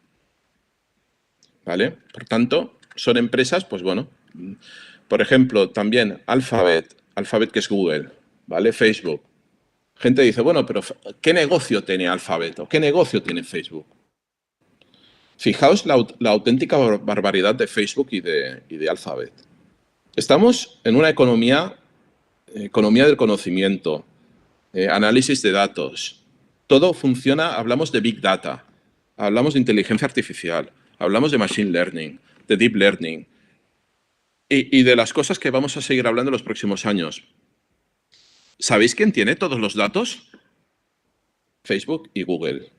¿Vale? Por tanto, son empresas, pues bueno, por ejemplo, también Alphabet que es Google, ¿vale? Facebook. Gente dice, bueno, pero ¿qué negocio tiene Alphabet o qué negocio tiene Facebook? Fijaos la auténtica barbaridad de Facebook y de Alphabet. Estamos en una economía del conocimiento, análisis de datos. Todo funciona, hablamos de Big Data, hablamos de inteligencia artificial, hablamos de Machine Learning, de Deep Learning y de las cosas que vamos a seguir hablando en los próximos años. ¿Sabéis quién tiene todos los datos? Facebook y Google.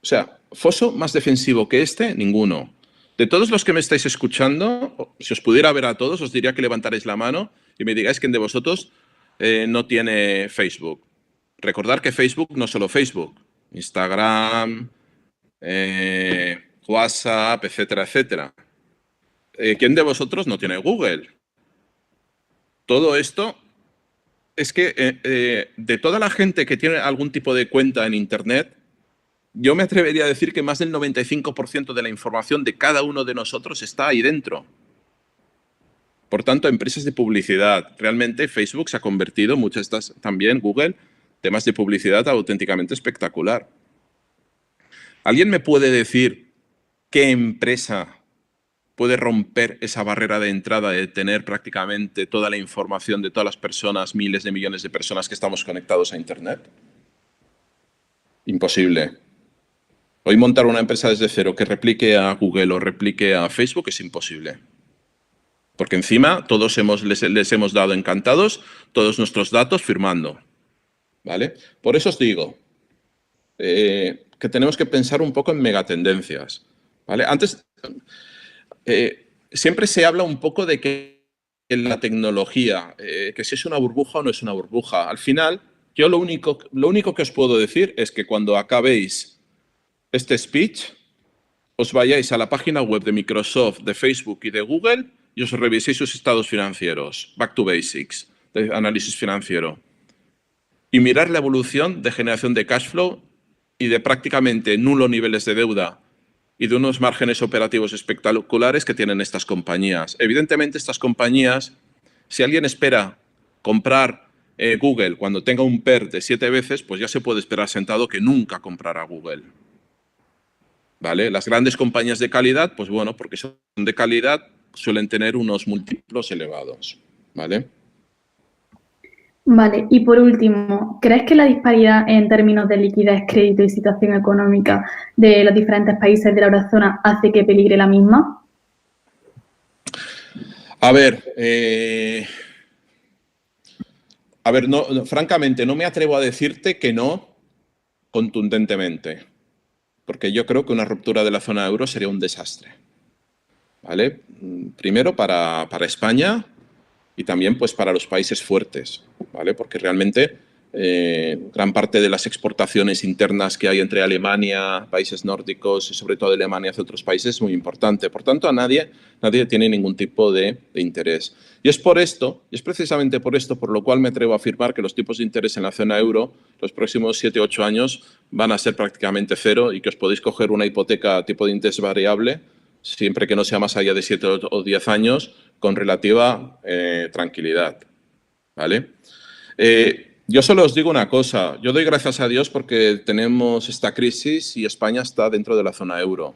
O sea, foso más defensivo que este, ninguno. De todos los que me estáis escuchando, si os pudiera ver a todos, os diría que levantaréis la mano y me digáis quién de vosotros no tiene Facebook. Recordad que Facebook no es solo Facebook, Instagram, WhatsApp, etcétera, etcétera. ¿Quién de vosotros no tiene Google? Todo esto es que de toda la gente que tiene algún tipo de cuenta en Internet, yo me atrevería a decir que más del 95% de la información de cada uno de nosotros está ahí dentro. Por tanto, empresas de publicidad. Realmente Facebook se ha convertido, muchas de estas también, Google, temas de publicidad auténticamente espectacular. ¿Alguien me puede decir qué empresa puede romper esa barrera de entrada de tener prácticamente toda la información de todas las personas, miles de millones de personas que estamos conectados a Internet? Imposible. Hoy montar una empresa desde cero que replique a Google o replique a Facebook es imposible. Porque encima todos les hemos dado encantados todos nuestros datos firmando. ¿Vale? Por eso os digo que tenemos que pensar un poco en megatendencias. ¿Vale? Antes, siempre se habla un poco de que la tecnología, que si es una burbuja o no es una burbuja. Al final, yo lo único que os puedo decir es que cuando acabéis este speech, os vayáis a la página web de Microsoft, de Facebook y de Google y os reviséis sus estados financieros, back to basics, de análisis financiero, y mirar la evolución de generación de cash flow y de prácticamente nulos niveles de deuda y de unos márgenes operativos espectaculares que tienen estas compañías. Evidentemente, estas compañías, si alguien espera comprar Google cuando tenga un PER de 7 veces, pues ya se puede esperar sentado que nunca comprará Google. ¿Vale? Las grandes compañías de calidad, pues bueno, porque son de calidad, suelen tener unos múltiplos elevados. ¿Vale? Vale, y por último, ¿crees que la disparidad en términos de liquidez, crédito y situación económica de los diferentes países de la eurozona hace que peligre la misma? A ver, francamente, no me atrevo a decirte que no contundentemente, porque yo creo que una ruptura de la zona euro sería un desastre. ¿Vale? Primero para España y también pues, para los países fuertes, ¿vale? Porque realmente gran parte de las exportaciones internas que hay entre Alemania, países nórdicos y sobre todo Alemania hacia otros países es muy importante. Por tanto, nadie tiene ningún tipo de interés. Y es precisamente por esto por lo cual me atrevo a afirmar que los tipos de interés en la zona euro los próximos 7 u 8 años van a ser prácticamente cero y que os podéis coger una hipoteca a tipo de interés variable siempre que no sea más allá de 7 o 10 años, con relativa tranquilidad. ¿Vale? Yo solo os digo una cosa. Yo doy gracias a Dios porque tenemos esta crisis y España está dentro de la zona euro.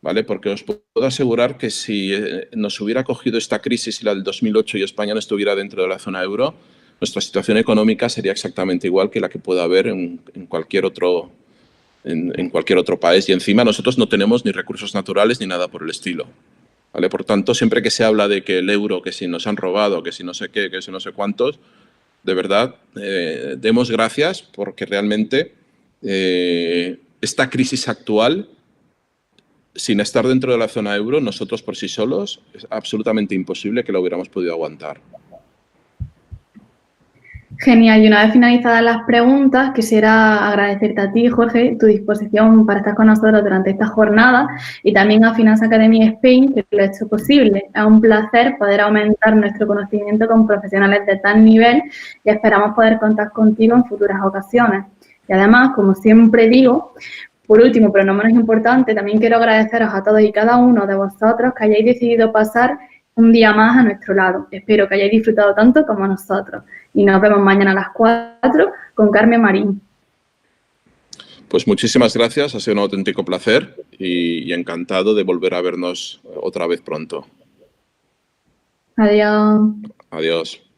¿Vale? Porque os puedo asegurar que si nos hubiera cogido esta crisis y la del 2008 y España no estuviera dentro de la zona euro, nuestra situación económica sería exactamente igual que la que pueda haber en cualquier otro país y encima nosotros no tenemos ni recursos naturales ni nada por el estilo. ¿vale? Por tanto, siempre que se habla de que el euro, que si nos han robado, que si no sé qué, que si no sé cuántos, de verdad, demos gracias porque realmente esta crisis actual, sin estar dentro de la zona euro, nosotros por sí solos, es absolutamente imposible que lo hubiéramos podido aguantar. Genial. Y una vez finalizadas las preguntas, quisiera agradecerte a ti, Jorge, tu disposición para estar con nosotros durante esta jornada y también a Finance Academy Spain, que lo ha hecho posible. Es un placer poder aumentar nuestro conocimiento con profesionales de tal nivel y esperamos poder contar contigo en futuras ocasiones. Y además, como siempre digo, por último, pero no menos importante, también quiero agradeceros a todos y cada uno de vosotros que hayáis decidido pasar un día más a nuestro lado. Espero que hayáis disfrutado tanto como nosotros. Y nos vemos mañana a las 4 con Carmen Marín. Pues muchísimas gracias, ha sido un auténtico placer y encantado de volver a vernos otra vez pronto. Adiós. Adiós.